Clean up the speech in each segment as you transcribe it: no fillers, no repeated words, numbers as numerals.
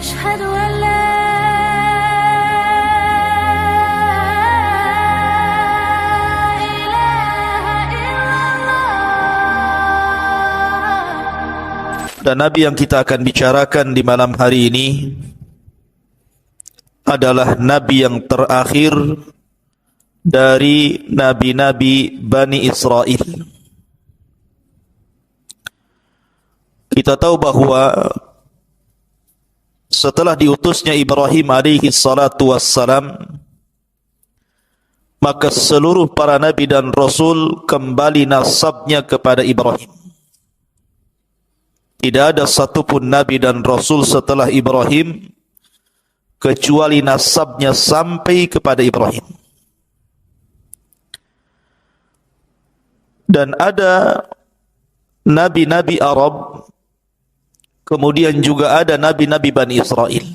أشهد أن لا إله إلا الله. Dan Nabi yang kita akan bicarakan di malam hari ini adalah Nabi yang terakhir dari Nabi-Nabi Bani Israel. Kita tahu bahawa setelah diutusnya Ibrahim alaihi salatu wassalam, maka seluruh para Nabi dan Rasul kembali nasabnya kepada Ibrahim. Tidak ada satupun Nabi dan Rasul setelah Ibrahim kecuali nasabnya sampai kepada Ibrahim. Dan ada Nabi-Nabi Arab, kemudian juga ada Nabi-Nabi Bani Israel.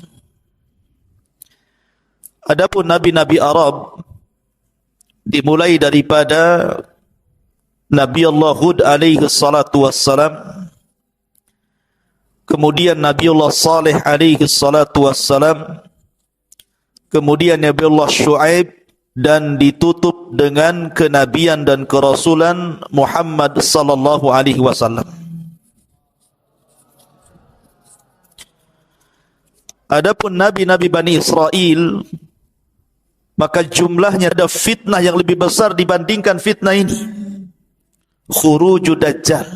Adapun Nabi-Nabi Arab dimulai daripada Nabi Allah Hud alaihi salatu wassalam, kemudian Nabi Allah Saleh alaihi salatu wassalam, kemudian Nabi Allah Shu'aib, dan ditutup dengan kenabian dan kerasulan Muhammad sallallahu alaihi wasallam. Adapun Nabi-Nabi Bani Israel, maka jumlahnya ada fitnah yang lebih besar dibandingkan fitnah ini. Khuruju Dajjal,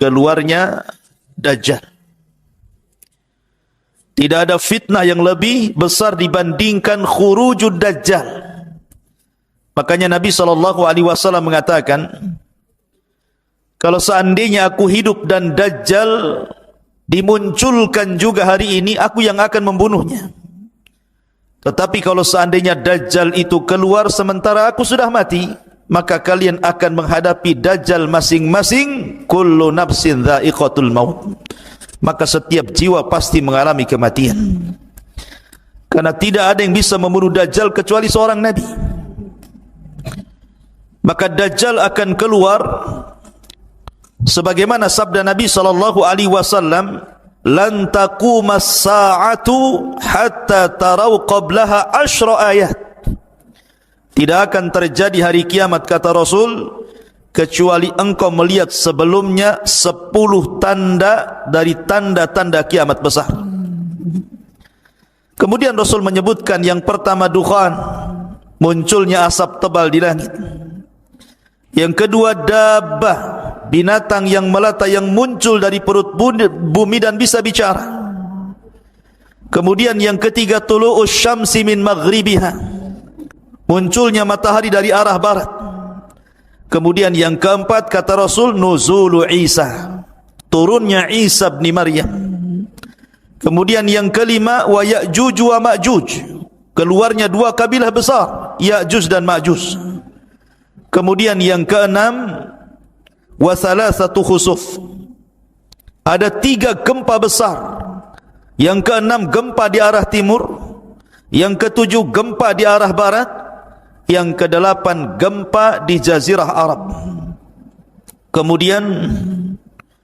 keluarnya Dajjal. Tidak ada fitnah yang lebih besar dibandingkan khurujud Dajjal. Makanya Nabi SAW mengatakan, kalau seandainya aku hidup dan Dajjal dimunculkan juga hari ini, aku yang akan membunuhnya. Tetapi kalau seandainya Dajjal itu keluar sementara aku sudah mati, maka kalian akan menghadapi Dajjal masing-masing. Kullu nafsin dha'iqatul maut. Maka setiap jiwa pasti mengalami kematian. Karena tidak ada yang bisa membunuh Dajjal kecuali seorang Nabi. Maka Dajjal akan keluar sebagaimana sabda Nabi SAW, lan taqumas sa'atu hatta tarau qablaha 10 ayat. Tidak akan terjadi hari kiamat, kata Rasul, kecuali engkau melihat sebelumnya 10 tanda dari tanda-tanda kiamat besar. Kemudian Rasul menyebutkan yang pertama dukhan, munculnya asap tebal di langit. Yang kedua dabbah, binatang yang melata yang muncul dari perut bumi dan bisa bicara. Kemudian yang ketiga tulu'us syamsi min maghribiha, munculnya matahari dari arah barat. Kemudian yang keempat, kata Rasul, nuzulu Isa, turunnya Isa bin Maryam. Kemudian yang kelima, wa Ya'juj wa Ma'juj, keluarnya 2 kabilah besar, Ya'juj dan Ma'juj. Kemudian yang keenam, wa thalathatu khusuf, ada 3 gempa besar. Yang keenam gempa di arah timur, yang ketujuh gempa di arah barat, yang kedelapan gempa di Jazirah Arab. Kemudian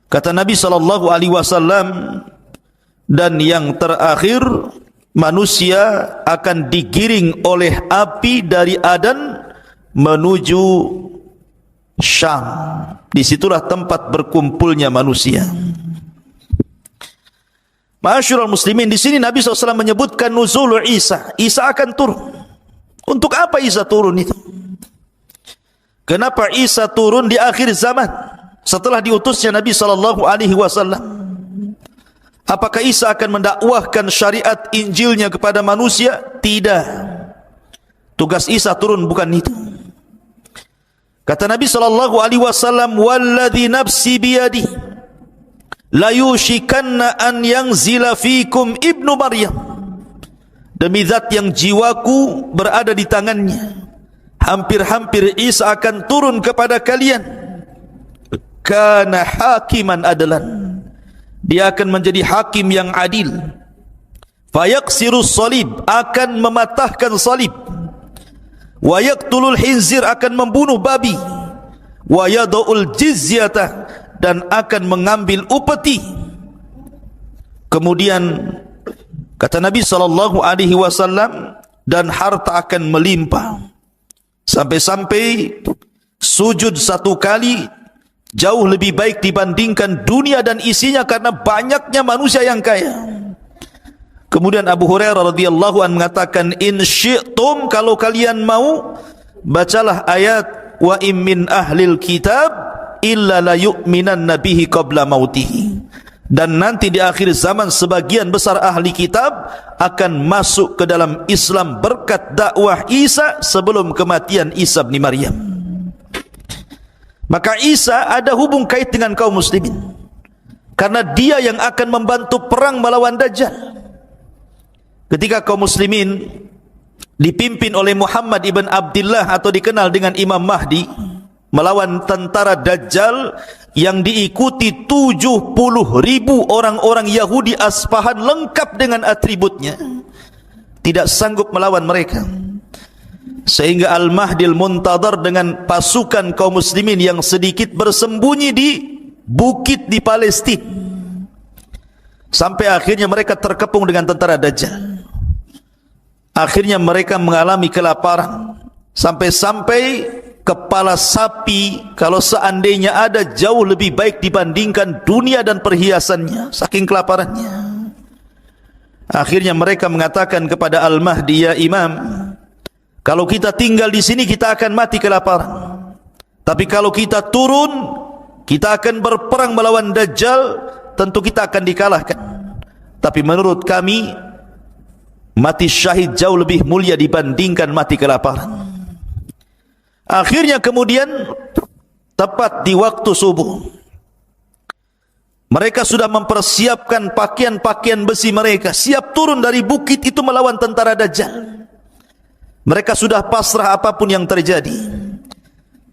kata Nabi SAW, dan yang terakhir manusia akan digiring oleh api dari Adan menuju Syam. Disitulah tempat berkumpulnya manusia. Ma'asyiral muslimin, di sini Nabi SAW menyebutkan nuzul Isa. Isa akan turun. Untuk apa Isa turun itu? Kenapa Isa turun di akhir zaman setelah diutusnya Nabi SAW? Apakah Isa akan mendakwahkan syariat Injilnya kepada manusia? Tidak. Tugas Isa turun bukan itu. Kata Nabi SAW, walladhi nafsi biyadi la yushikanna an yanzila fikum ibnu Maryam. Demi zat yang jiwaku berada di tangannya, hampir-hampir Isa akan turun kepada kalian. Kana hakiman adalan, dia akan menjadi hakim yang adil. Fayaksirus salib, akan mematahkan salib. Wa yaqtulul khinzir, akan membunuh babi. Wa yada'ul jizyata, dan akan mengambil upeti. Kemudian Kata Nabi SAW, dan harta akan melimpah sampai-sampai sujud satu kali jauh lebih baik dibandingkan dunia dan isinya karena banyaknya manusia yang kaya. Kemudian Abu Hurairah radhiyallahu anhu mengatakan, in syi'tum, kalau kalian mau, bacalah ayat wa im min ahlil kitab illa la yu'minan nabihi qabla mautihi. Dan nanti di akhir zaman sebagian besar ahli kitab akan masuk ke dalam Islam berkat dakwah Isa sebelum kematian Isa bin Maryam. Maka Isa ada hubung kait dengan kaum muslimin karena dia yang akan membantu perang melawan Dajjal. Ketika kaum muslimin dipimpin oleh Muhammad ibn Abdullah atau dikenal dengan Imam Mahdi melawan tentara Dajjal yang diikuti 70.000 orang-orang Yahudi Asfahan lengkap dengan atributnya, tidak sanggup melawan mereka, sehingga Al-Mahdil Muntadhar dengan pasukan kaum muslimin yang sedikit bersembunyi di bukit di Palestina, sampai akhirnya mereka terkepung dengan tentara Dajjal. Akhirnya mereka mengalami kelaparan, sampai-sampai kepala sapi kalau seandainya ada jauh lebih baik dibandingkan dunia dan perhiasannya, saking kelaparannya. Akhirnya mereka mengatakan kepada Al-Mahdi, ya Imam, kalau kita tinggal di sini kita akan mati kelaparan, tapi kalau kita turun kita akan berperang melawan Dajjal, tentu kita akan dikalahkan. Tapi menurut kami mati syahid jauh lebih mulia dibandingkan mati kelaparan. Akhirnya kemudian tepat di waktu subuh, mereka sudah mempersiapkan pakaian-pakaian besi mereka, siap turun dari bukit itu melawan tentara Dajjal. Mereka sudah pasrah apapun yang terjadi.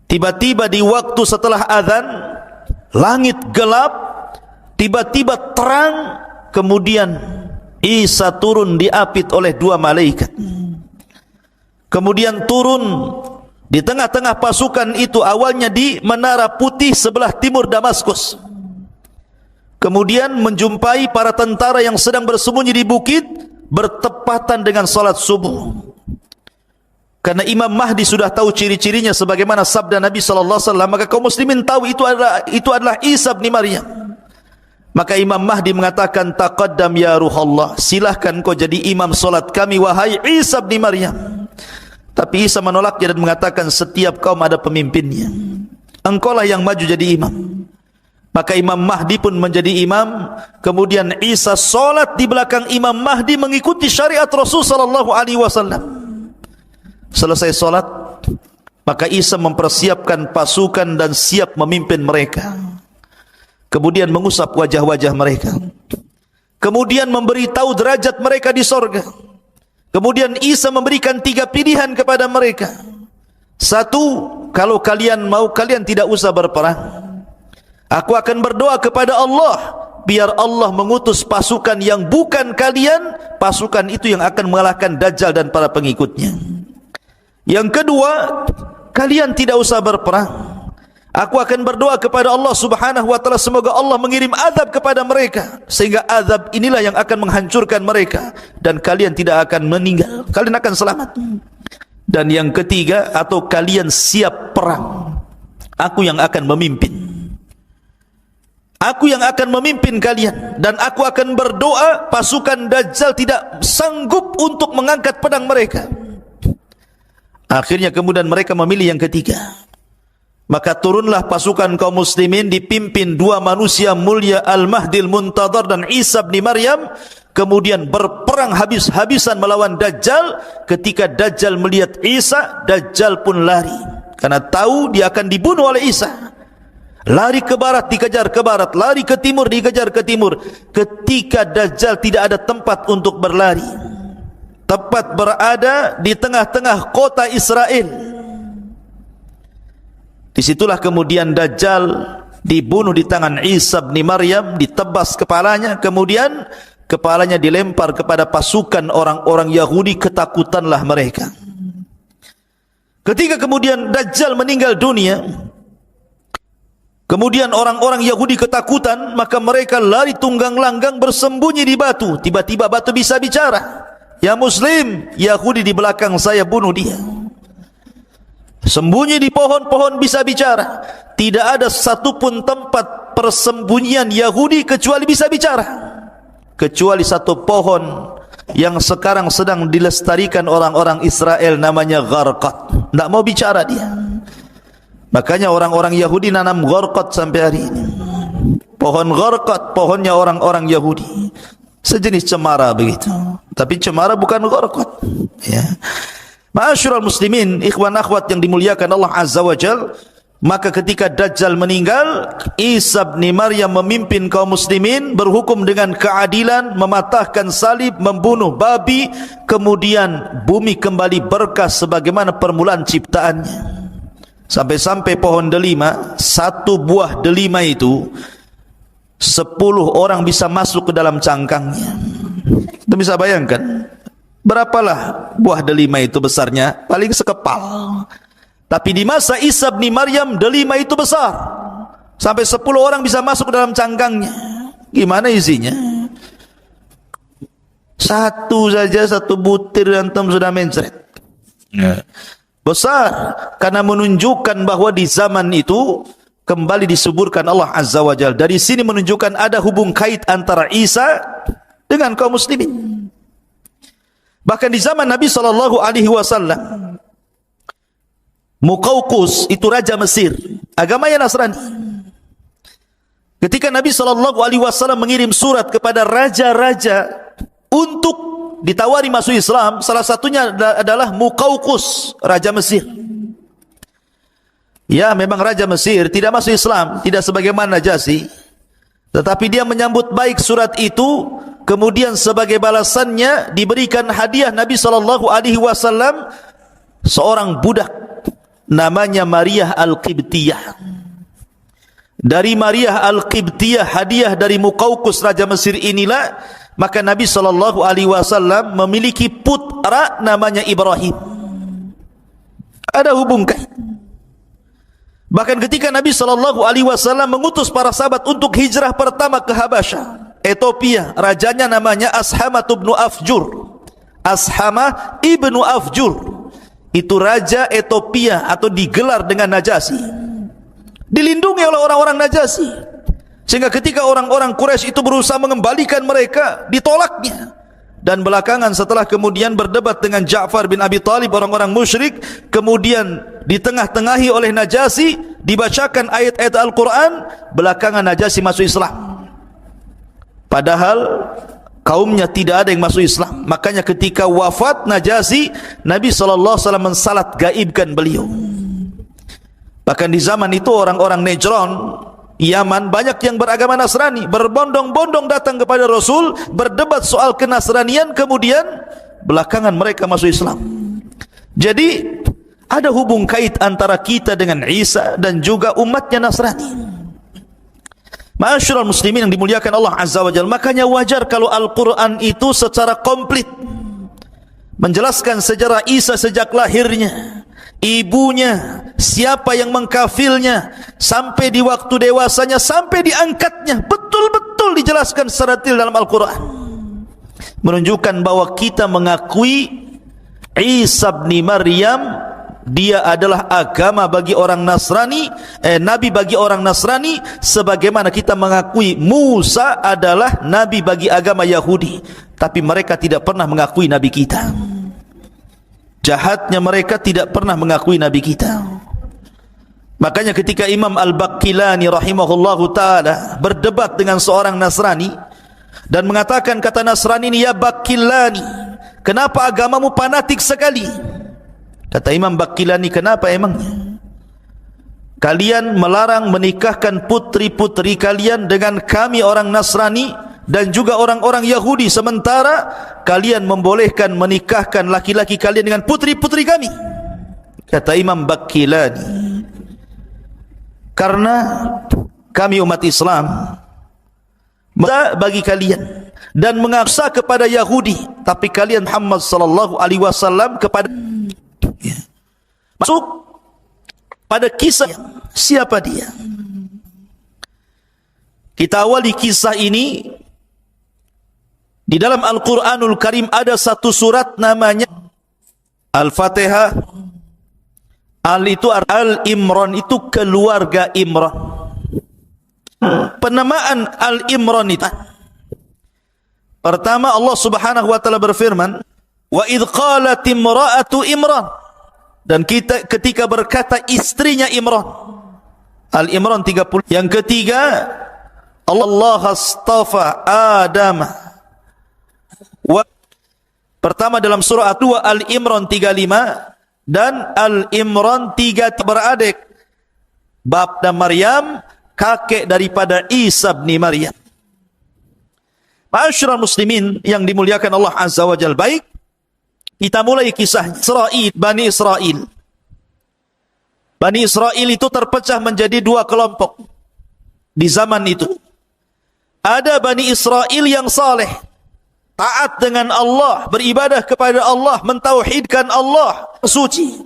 Tiba-tiba di waktu setelah azan, langit gelap, tiba-tiba terang, kemudian Isa turun diapit oleh dua malaikat. Kemudian turun di tengah-tengah pasukan itu, awalnya di Menara Putih sebelah timur Damaskus. Kemudian menjumpai para tentara yang sedang bersembunyi di bukit bertepatan dengan salat subuh. Karena Imam Mahdi sudah tahu ciri-cirinya sebagaimana sabda Nabi SAW, maka kaum muslimin tahu itu adalah Isa bin Maryam. Maka Imam Mahdi mengatakan, taqaddam ya Ruhallah, silahkan kau jadi imam salat kami wahai Isa bin Maryam. Tapi Isa menolaknya dan mengatakan, setiap kaum ada pemimpinnya, engkaulah yang maju jadi imam. Maka Imam Mahdi pun menjadi imam. Kemudian Isa solat di belakang Imam Mahdi mengikuti syariat Rasul sallallahu alaihi wasallam. Selesai solat, maka Isa mempersiapkan pasukan dan siap memimpin mereka. Kemudian mengusap wajah-wajah mereka, kemudian memberitahu derajat mereka di sorga. Kemudian Isa memberikan 3 pilihan kepada mereka. 1, kalau kalian mau, kalian tidak usah berperang. Aku akan berdoa kepada Allah, biar Allah mengutus pasukan yang bukan kalian, pasukan itu yang akan mengalahkan Dajjal dan para pengikutnya. Yang kedua, kalian tidak usah berperang. Aku akan berdoa kepada Allah subhanahu wa ta'ala, semoga Allah mengirim azab kepada mereka, sehingga azab inilah yang akan menghancurkan mereka, dan kalian tidak akan meninggal, kalian akan selamat. Dan yang ketiga, atau kalian siap perang, aku yang akan memimpin. Aku yang akan memimpin kalian, dan aku akan berdoa pasukan Dajjal tidak sanggup untuk mengangkat pedang mereka. Akhirnya kemudian mereka memilih yang ketiga. Maka turunlah pasukan kaum muslimin dipimpin 2 manusia mulia, Al-Mahdil Muntadhar dan Isa bin Maryam. Kemudian berperang habis-habisan melawan Dajjal. Ketika Dajjal melihat Isa, Dajjal pun lari, karena tahu dia akan dibunuh oleh Isa. Lari ke barat, dikejar ke barat. Lari ke timur, dikejar ke timur. Ketika Dajjal tidak ada tempat untuk berlari, tepat berada di tengah-tengah kota Israel. Disitulah kemudian Dajjal dibunuh di tangan Isa bin Maryam, ditebas kepalanya, kemudian kepalanya dilempar kepada pasukan orang-orang Yahudi, ketakutanlah mereka. Ketika kemudian Dajjal meninggal dunia, Kemudian orang-orang Yahudi ketakutan, maka mereka lari tunggang langgang bersembunyi di batu. Tiba-tiba batu bisa bicara. Ya Muslim, Yahudi di belakang saya, bunuh dia. Sembunyi di pohon-pohon bisa bicara. Tidak ada satupun tempat persembunyian Yahudi kecuali bisa bicara. Kecuali satu pohon yang sekarang sedang dilestarikan orang-orang Israel, namanya Gharqad. Tidak mau bicara dia. Makanya orang-orang Yahudi nanam Gharqad sampai hari ini. Pohon Gharqad, pohonnya orang-orang Yahudi. Sejenis cemara begitu. Tapi cemara bukan Gharqad. Ya. Ma'asyiral muslimin, ikhwan akhwat yang dimuliakan Allah Azza wa Jal, maka ketika Dajjal meninggal, Isa bin Maryam memimpin kaum muslimin, berhukum dengan keadilan, mematahkan salib, membunuh babi, kemudian bumi kembali berkah sebagaimana permulaan ciptaannya. Sampai-sampai pohon delima, satu buah delima itu 10 orang bisa masuk ke dalam cangkangnya. Kita bisa bayangkan berapalah buah delima itu besarnya? Paling sekepal. Tapi di masa Isa bin Maryam, delima itu besar, sampai 10 orang bisa masuk ke dalam cangkangnya. Gimana isinya? Satu saja, satu butir antum sudah mencret. Besar, karena menunjukkan bahwa di zaman itu kembali disuburkan Allah Azza wa Jalla. Dari sini menunjukkan ada hubung kait antara Isa dengan kaum muslimin. Bahkan di zaman Nabi SAW, Muqawqus itu raja Mesir, agamanya Nasrani. Ketika Nabi SAW mengirim surat kepada raja-raja untuk ditawari masuk Islam, salah satunya adalah Muqawqus, raja Mesir. Ya, memang raja Mesir tidak masuk Islam, tidak sebagaimana Najasyi, tetapi dia menyambut baik surat itu. Kemudian sebagai balasannya diberikan hadiah Nabi SAW seorang budak namanya Maria Al-Qibtiyah. Dari Maria Al-Qibtiyah, hadiah dari Muqawqus raja Mesir inilah, maka Nabi SAW memiliki putra namanya Ibrahim. Ada hubung kait. Bahkan ketika Nabi SAW mengutus para sahabat untuk hijrah pertama ke Habasyah, Ethiopia, rajanya namanya Ashamah ibnu Afjur. Ashamah ibnu Afjur itu raja Ethiopia, atau digelar dengan Najasyi. Dilindungi oleh orang-orang Najasyi, sehingga ketika orang-orang Quraisy itu berusaha mengembalikan mereka, ditolaknya. Dan belakangan setelah kemudian berdebat dengan Ja'far bin Abi Thalib, orang-orang musyrik, kemudian ditengah-tengahi oleh Najasyi, dibacakan ayat-ayat Al-Quran, belakangan Najasyi masuk Islam. Padahal kaumnya tidak ada yang masuk Islam. Makanya ketika wafat Najasyi, Nabi SAW mensalat gaibkan beliau. Bahkan di zaman itu orang-orang Najran, Yaman, banyak yang beragama Nasrani, berbondong-bondong datang kepada Rasul, berdebat soal kenasranian, kemudian belakangan mereka masuk Islam. Jadi ada hubung kait antara kita dengan Isa dan juga umatnya Nasrani. Ma'asyiral muslimin yang dimuliakan Allah Azza wa Jalla, makanya wajar kalau Al-Quran itu secara komplit menjelaskan sejarah Isa sejak lahirnya, ibunya, siapa yang mengkafilnya, sampai di waktu dewasanya, sampai diangkatnya, betul-betul dijelaskan secara detail dalam Al-Quran. Menunjukkan bahwa kita mengakui Isa bin Maryam, dia adalah agama bagi orang Nasrani, nabi bagi orang Nasrani, sebagaimana kita mengakui Musa adalah nabi bagi agama Yahudi. Tapi mereka tidak pernah mengakui nabi kita. Jahatnya mereka tidak pernah mengakui nabi kita. Makanya ketika Imam Al-Baqillani rahimahullahu ta'ala berdebat dengan seorang Nasrani dan mengatakan, kata Nasrani ini, ya Baqillani, kenapa agamamu fanatik sekali? Kata Imam Baqillani, kenapa emangnya? Kalian melarang menikahkan putri-putri kalian dengan kami orang Nasrani dan juga orang-orang Yahudi, sementara kalian membolehkan menikahkan laki-laki kalian dengan putri-putri kami. Kata Imam Baqillani, karena kami umat Islam bagi kalian dan mengaksa kepada Yahudi, tapi kalian Muhammad sallallahu alaihi wasallam kepada masuk pada kisah siapa dia. Kita awali kisah ini. Di dalam Al-Quranul Karim ada satu surat namanya Al-Fatihah. Itu Al-Imran, itu keluarga Imran. Penamaan Al-Imran itu, pertama Allah Subhanahu wa taala berfirman, wa idh qalat imra'atu Imran, dan ketika berkata istrinya Imran. Al-Imran 30. Yang ketiga, Allah astafa Adam. Pertama dalam surah 2 Al-Imran 35 dan Al-Imran 3 beradik. Bab dan Maryam, kakek daripada Isa bin Maryam. Ma'asyiral muslimin yang dimuliakan Allah Azza wa Jalla, baik, kita mulai kisah Israel, Bani Israel. Bani Israel itu terpecah menjadi dua kelompok di zaman itu. Ada Bani Israel yang saleh, taat dengan Allah, beribadah kepada Allah, mentauhidkan Allah, suci.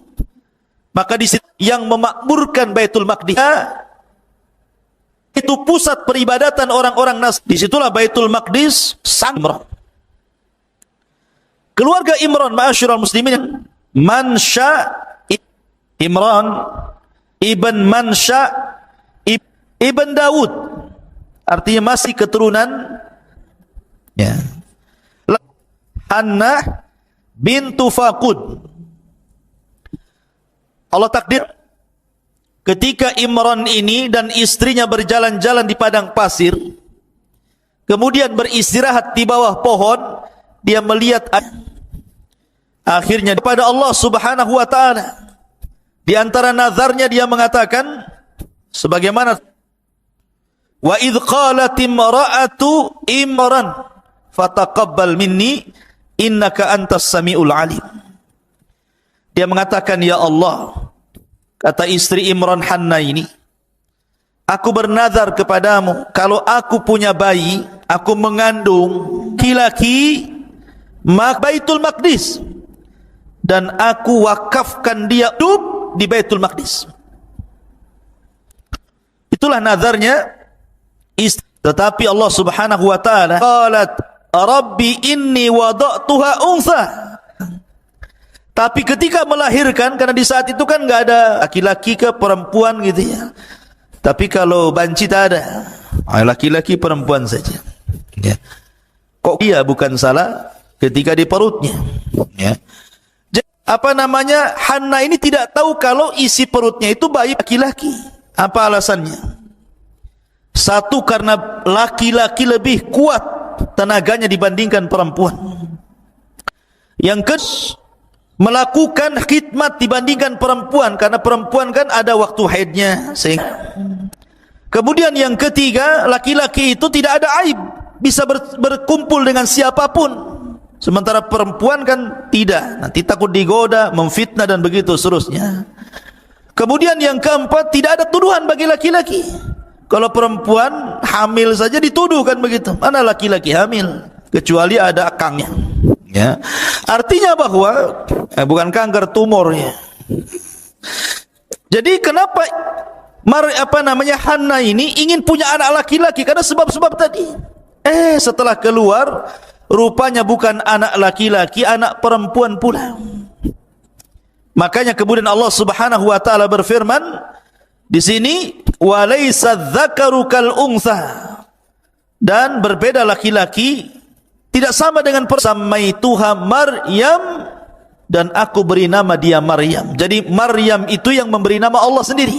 Maka di situ yang memakmurkan Baitul Maqdis, itu pusat peribadatan orang-orang Nasrani. Disitulah Baitul Maqdis sang Imran. Keluarga Imran, ma'asyiral muslimin, Mansha Imran ibn Mansha ibn Daud, artinya masih keturunan ya. Hannah bintu Faqud. Allah takdir ketika Imran ini dan istrinya berjalan-jalan di padang pasir, kemudian beristirahat di bawah pohon, dia melihat akhirnya kepada Allah Subhanahu wa taala. Di antara nazarnya dia mengatakan sebagaimana, wa idh qalat imra'atu Imran fataqabbal minni innaka antas samiul alim. Dia mengatakan, ya Allah, kata istri Imran Hannah ini, aku bernazar kepadamu, kalau aku punya bayi, aku mengandung laki-laki, Baitul Maqdis, dan aku wakafkan dia hidup di Baitul Maqdis. Itulah nazarnya istri. Tetapi Allah Subhanahu wa taala qalat Rabbi inni wada'tuha untha. Tapi ketika melahirkan, karena di saat itu kan enggak ada laki-laki ke perempuan gitu ya. Tapi kalau banci tak ada, laki-laki perempuan saja. Ya. Kok dia bukan salah ketika di perutnya? Ya. Apa namanya? Hannah ini tidak tahu kalau isi perutnya itu bayi laki-laki. Apa alasannya? Satu, karena laki-laki lebih kuat tenaganya dibandingkan perempuan. Yang kedua, melakukan khidmat dibandingkan perempuan, karena perempuan kan ada waktu haidnya. Kemudian yang ketiga, laki-laki itu tidak ada aib, bisa berkumpul dengan siapapun, sementara perempuan kan tidak, nanti takut digoda, memfitnah dan begitu seterusnya. Kemudian yang keempat, tidak ada tuduhan bagi laki-laki. Kalau perempuan hamil saja dituduh kan begitu, mana laki-laki hamil, kecuali ada akangnya. Ya, artinya bahwa bukan kanker, tumor ya. Jadi kenapa Hannah ini ingin punya anak laki-laki? Karena sebab-sebab tadi. Setelah keluar, rupanya bukan anak laki-laki, anak perempuan pula. Makanya kemudian Allah Subhanahu wa taala berfirman di sini, walaysa dzakaru kal untha, dan berbeda laki-laki, tidak sama dengan samaituha Maryam, dan aku beri nama dia Maryam. Jadi Maryam itu yang memberi nama Allah sendiri.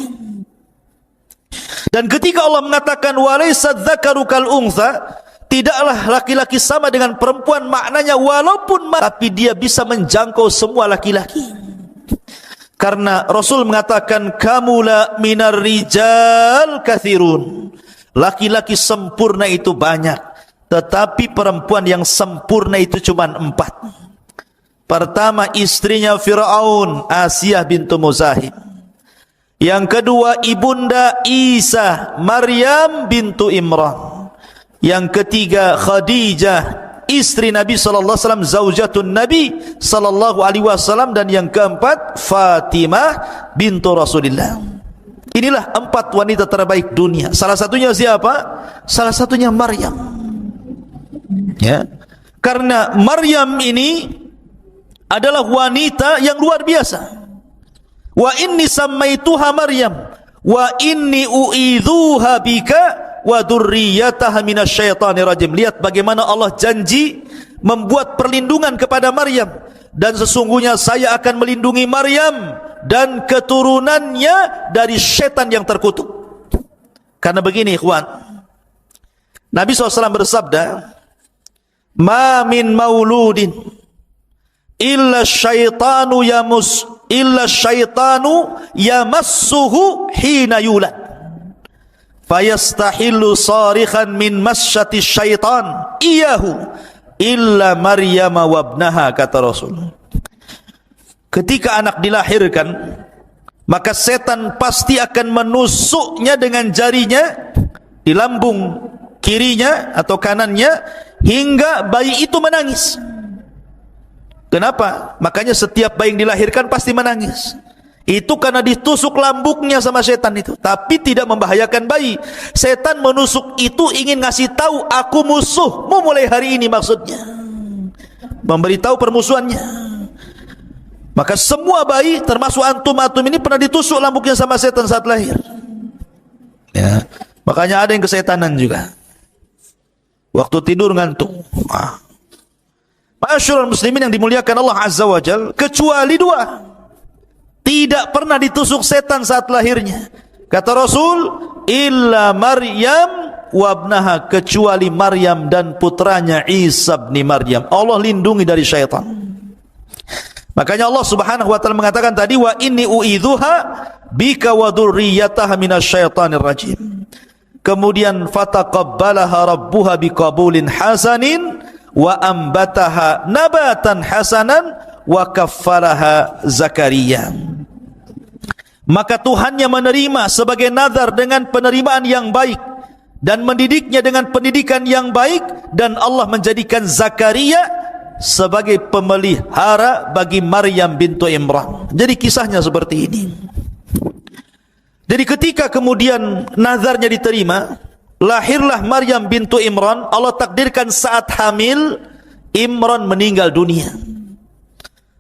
Dan ketika Allah mengatakan walaysa dzakaru kal untha, tidaklah laki-laki sama dengan perempuan, maknanya walaupun tapi dia bisa menjangkau semua laki-laki. Karena Rasul mengatakan kamula minar rijal kathirun, laki-laki sempurna itu banyak, tetapi perempuan yang sempurna itu cuma 4. Pertama, istrinya Fir'aun, Asiyah bintu Muzahim. Yang kedua, ibunda Isa, Maryam bintu Imran. Yang ketiga, Khadijah, istri Nabi SAW, zaujatun Nabi SAW. Dan yang keempat, Fatimah bintu Rasulullah. Inilah 4 wanita terbaik dunia. Salah satunya siapa? Salah satunya Maryam. Ya. Karena Maryam ini adalah wanita yang luar biasa. Wa inni sammaituha Maryam wa inni u'idzuha bika wa dzurriyyataha minasyaitonir rajim. Lihat bagaimana Allah janji membuat perlindungan kepada Maryam, dan sesungguhnya saya akan melindungi Maryam dan keturunannya dari setan yang terkutuk. Karena begini ikhwan, Nabi SAW bersabda, ma min mauludin illa syaitanu yamassuhu hina yulad fayastahillu sarikhan min masyati syaitan iyahu illa Maryam wabnaha, kata Rasul. Ketika anak dilahirkan, maka setan pasti akan menusuknya dengan jarinya di lambung kirinya atau kanannya hingga bayi itu menangis. Kenapa? Makanya setiap bayi yang dilahirkan pasti menangis. Itu karena ditusuk lambungnya sama setan itu. Tapi tidak membahayakan bayi. Setan menusuk itu ingin ngasih tahu, aku musuhmu mulai hari ini, maksudnya memberitahu permusuhannya. Maka semua bayi termasuk antum-antum ini pernah ditusuk lambungnya sama setan saat lahir. Ya. Makanya ada yang kesetanan juga. Waktu tidur ngantuk. Ma'asyiral muslimin yang dimuliakan Allah Azza wa Jalla, kecuali 2 tidak pernah ditusuk setan saat lahirnya. Kata Rasul, illa Maryam wabnaha, kecuali Maryam dan putranya Isa bin Maryam. Allah lindungi dari syaitan. Makanya Allah Subhanahu wa taala mengatakan tadi, wa inni u'idzuha bika wa dzurriyyataha minasyaitonir rajim. Kemudian fataqabbalaha rabbuha biqabulin hasanin wa ambataha nabatan hasanan wa kaffalaha Zakaria. Maka Tuhannya menerima sebagai nazar dengan penerimaan yang baik dan mendidiknya dengan pendidikan yang baik, dan Allah menjadikan Zakaria sebagai pemelihara bagi Maryam bintu Imran. Jadi kisahnya seperti ini. Jadi ketika kemudian nazarnya diterima, lahirlah Maryam bintu Imran. Allah takdirkan saat hamil, Imran meninggal dunia.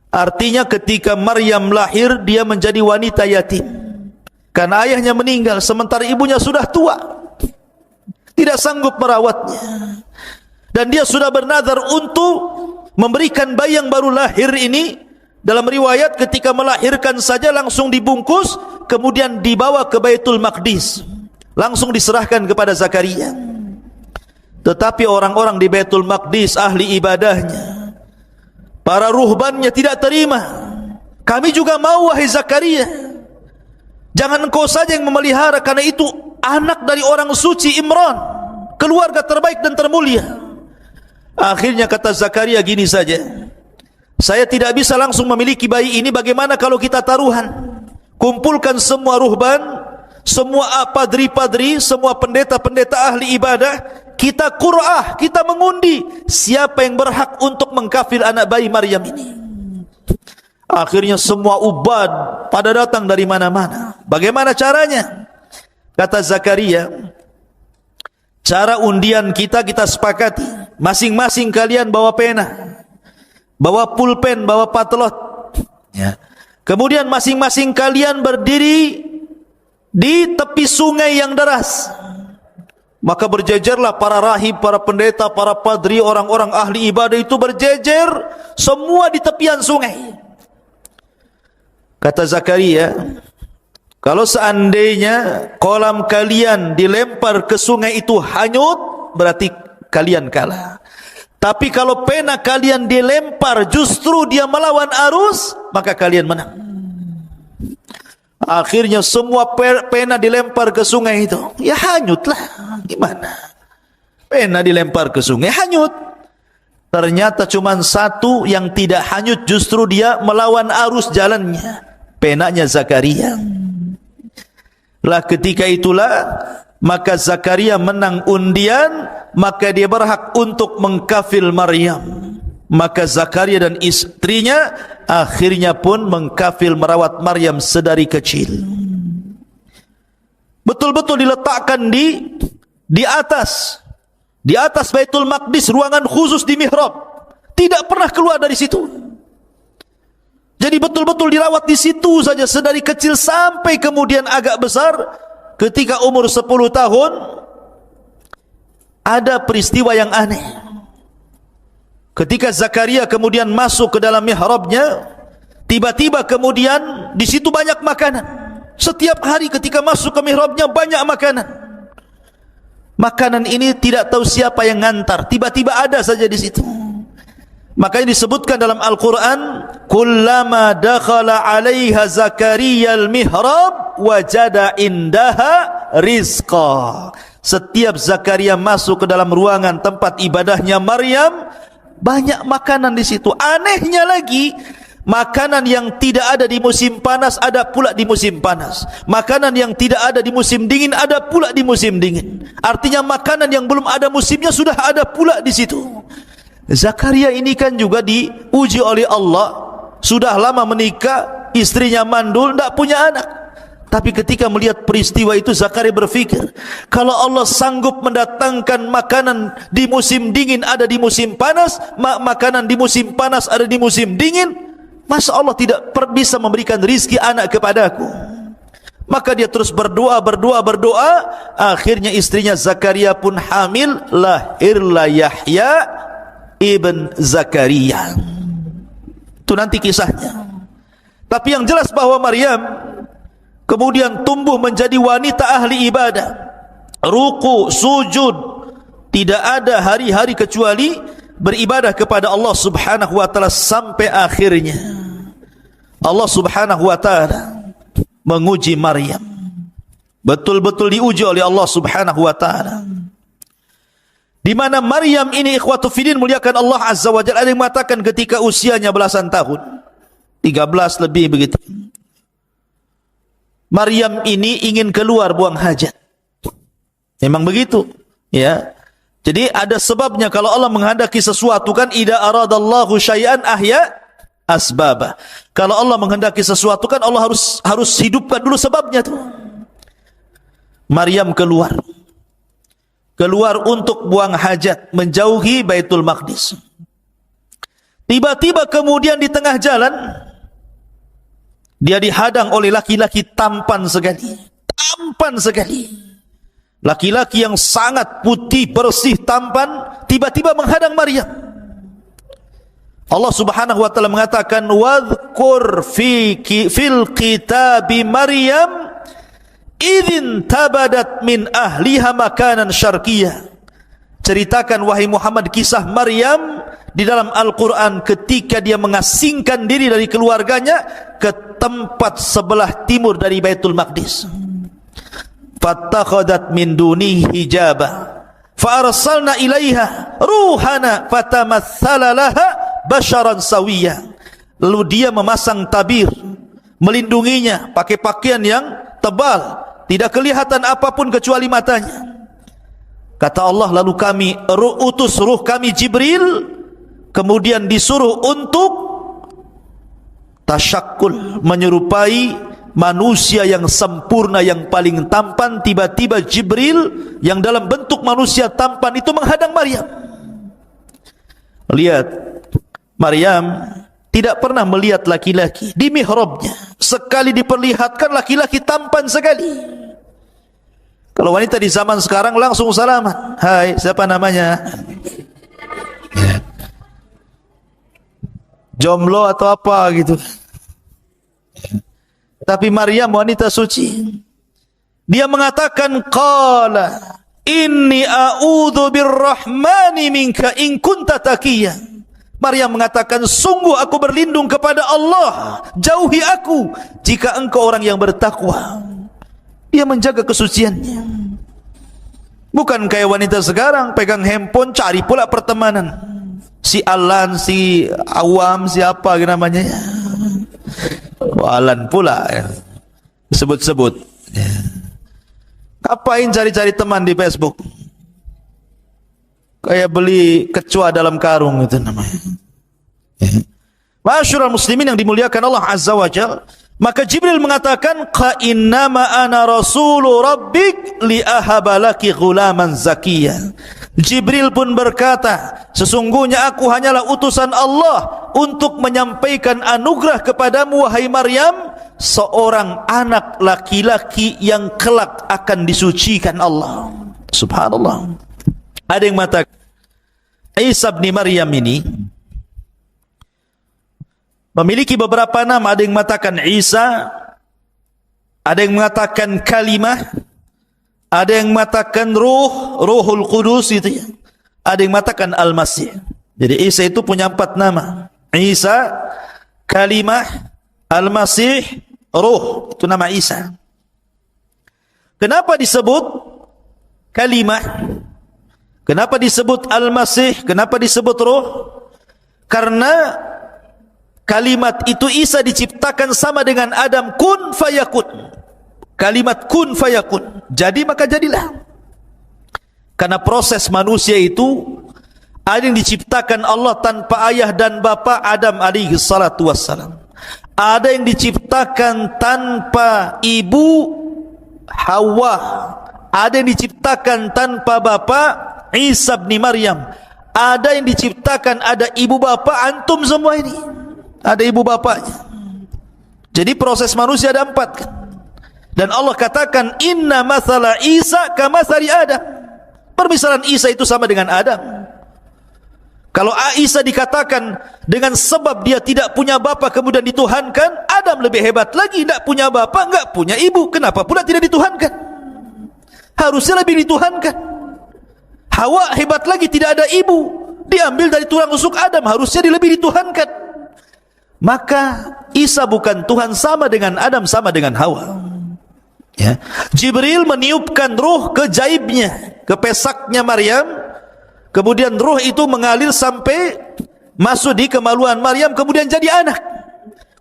Artinya ketika Maryam lahir, dia menjadi wanita yatim karena ayahnya meninggal, sementara ibunya sudah tua, tidak sanggup merawatnya. Dan dia sudah bernazar untuk memberikan bayi yang baru lahir ini. Dalam riwayat ketika melahirkan saja langsung dibungkus, kemudian dibawa ke Baitul Maqdis, langsung diserahkan kepada Zakaria. Tetapi orang-orang di Baitul Maqdis, ahli ibadahnya, para ruhbannya tidak terima. Kami juga mau, wahai Zakaria, jangan engkau saja yang memelihara, karena itu anak dari orang suci Imran, keluarga terbaik dan termulia. Akhirnya kata Zakaria gini saja, saya tidak bisa langsung memiliki bayi ini, bagaimana kalau kita taruhan? Kumpulkan semua ruhban, semua padri-padri, semua pendeta-pendeta ahli ibadah, kita qur'ah, kita mengundi siapa yang berhak untuk mengkafil anak bayi Maryam ini. Akhirnya semua ubad pada datang dari mana-mana. Bagaimana caranya? Kata Zakaria, cara undian kita sepakati, masing-masing kalian bawa pena, bawa pulpen, bawa patlot, ya. Kemudian masing-masing kalian berdiri di tepi sungai yang deras. Maka berjejerlah para rahib, para pendeta, para padri, orang-orang ahli ibadah itu berjejer semua di tepian sungai. Kata Zakaria, kalau seandainya kolam kalian dilempar ke sungai itu hanyut, berarti kalian kalah. Tapi kalau pena kalian dilempar justru dia melawan arus, maka kalian menang. Akhirnya semua pena dilempar ke sungai itu, ya hanyutlah. Gimana? Pena dilempar ke sungai hanyut. Ternyata cuma satu yang tidak hanyut, justru dia melawan arus jalannya, penanya Zakaria. Lah ketika itulah maka Zakaria menang undian, maka dia berhak untuk mengkafil Maryam. Maka Zakaria dan istrinya akhirnya pun mengkafil merawat Maryam sedari kecil. betul-betul diletakkan di atas Baitul Maqdis, ruangan khusus di mihrab, tidak pernah keluar dari situ. Jadi betul-betul dirawat di situ saja sedari kecil sampai kemudian agak besar. Ketika umur 10 tahun ada peristiwa yang aneh. Ketika Zakaria kemudian masuk ke dalam mihrabnya, tiba-tiba kemudian di situ banyak makanan. Setiap hari ketika masuk ke mihrabnya banyak makanan. Makanan ini tidak tahu siapa yang ngantar, tiba-tiba ada saja di situ. Makanya disebutkan dalam Al-Quran, kullama dakhala 'alaiha Zakaria al-mihrab wajada indaha rizqa. Setiap Zakaria masuk ke dalam ruangan tempat ibadahnya Maryam, banyak makanan di situ. Anehnya lagi, makanan yang tidak ada di musim panas ada pula di musim panas. Makanan yang tidak ada di musim dingin ada pula di musim dingin. Artinya makanan yang belum ada musimnya sudah ada pula di situ. Zakaria ini kan juga diuji oleh Allah. Sudah lama menikah, istrinya mandul, tidak punya anak. Tapi ketika melihat peristiwa itu, Zakaria berfikir, kalau Allah sanggup mendatangkan makanan di musim dingin ada di musim panas, makanan di musim panas ada di musim dingin, masa Allah tidak bisa memberikan rizki anak kepadaku? Maka dia terus berdoa. Akhirnya istrinya Zakaria pun hamil, lahirlah Yahya ibn Zakaria. Itu nanti kisahnya. Tapi yang jelas bahwa Maryam kemudian tumbuh menjadi wanita ahli ibadah, ruku, sujud, tidak ada hari-hari kecuali beribadah kepada Allah subhanahu wa ta'ala sampai akhirnya Allah subhanahu wa ta'ala menguji Maryam. Betul-betul diuji oleh Allah subhanahu wa ta'ala, di mana Maryam ini, ikhwatu fillah muliakan Allah azza wa jalla, ada yang mengatakan ketika usianya belasan tahun, 13 lebih begitu, Maryam ini ingin keluar buang hajat. Memang begitu, ya. Jadi ada sebabnya. Kalau Allah menghendaki sesuatu kan, idza aradallahu syai'an ahya asbaba. Kalau Allah menghendaki sesuatu kan Allah harus hidupkan dulu sebabnya tuh. Maryam keluar untuk buang hajat, menjauhi Baitul Maqdis. Tiba-tiba kemudian di tengah jalan dia dihadang oleh laki-laki tampan sekali. Laki-laki yang sangat putih, bersih, tampan, tiba-tiba menghadang Maryam. Allah subhanahu wa ta'ala mengatakan, wadhkur fil kitabi Maryam idzin tabadat min ahliha makanan syarqiyah. Ceritakan wahai Muhammad kisah Maryam di dalam Al-Quran ketika dia mengasingkan diri dari keluarganya ke tempat sebelah timur dari Baitul Maqdis. Fattakhadat min dunihi hijaba fa arsalna ilaiha ruhana fatamatsala laha basharan sawiyya. Lalu dia memasang tabir melindunginya, pakai pakaian yang tebal, tidak kelihatan apapun kecuali matanya. Kata Allah, lalu kami utus ruh kami Jibril, kemudian disuruh untuk tasyakkul, menyerupai manusia yang sempurna, yang paling tampan. Tiba-tiba Jibril yang dalam bentuk manusia tampan itu menghadang Maryam. Lihat, Maryam tidak pernah melihat laki-laki di mihrabnya. Sekali diperlihatkan laki-laki tampan sekali. Kalau wanita di zaman sekarang langsung salaman, hai siapa namanya, jomblo atau apa gitu. Tapi Maryam wanita suci, dia mengatakan qala inni a'udzu birrahmani minka in kunta taqiyya. Maryam mengatakan, sungguh aku berlindung kepada Allah, jauhi aku jika engkau orang yang bertakwa. Dia menjaga kesuciannya. Bukan kayak wanita sekarang pegang handphone cari pula pertemanan. Si Alan, si Awam, siapa namanya? Alan pula ya. Sebut-sebut. Ya. Ngapain cari-cari teman di Facebook? Kayak beli kecoa dalam karung itu namanya. Ya. Ma'asyiral muslimin yang dimuliakan Allah azza wa jalla, Maka Jibril mengatakan, "Qa innama ana rasulu rabbik li ahabalaki ghulaman zakiyya." Jibril pun berkata, sesungguhnya aku hanyalah utusan Allah untuk menyampaikan anugerah kepadamu wahai Maryam, seorang anak laki-laki yang kelak akan disucikan Allah. Subhanallah. Ada yang mengatakan Isa bin Maryam ini memiliki beberapa nama. Ada yang mengatakan Isa, ada yang mengatakan kalimah, ada yang mengatakan Ruhul Qudus itu ya. Ada yang mengatakan Al-Masih. Jadi Isa itu punya 4 nama. Isa, kalimah, Al-Masih, Ruh. Itu nama Isa. Kenapa disebut kalimah? Kenapa disebut Al-Masih? Kenapa disebut Ruh? Karena kalimat itu Isa diciptakan sama dengan Adam, kun fayakun. Kalimat kun fayakun, jadi maka jadilah. Karena proses manusia itu ada yang diciptakan Allah tanpa ayah dan bapa, Adam alaihi salatu wassalam. Ada yang diciptakan tanpa ibu, Hawa. Ada yang diciptakan tanpa bapa, Isa bin Maryam. Ada yang diciptakan ada ibu bapa, antum semua ini ada ibu bapaknya. Jadi proses manusia ada 4 kan? Dan Allah katakan inna mathala Isa kamathali Adam. Permisalan Isa itu sama dengan Adam. Kalau Isa dikatakan dengan sebab dia tidak punya bapa kemudian dituhankan, Adam lebih hebat lagi, tidak punya bapa, enggak punya ibu, kenapa pula tidak dituhankan? Harusnya lebih dituhankan. Hawa hebat lagi, tidak ada ibu, diambil dari tulang rusuk Adam, harusnya dia lebih dituhankan. Maka Isa bukan Tuhan, sama dengan Adam, sama dengan Hawa. Ya. Jibril meniupkan ruh ke jaibnya, ke pesaknya Maryam. Kemudian ruh itu mengalir sampai masuk di kemaluan Maryam, kemudian jadi anak.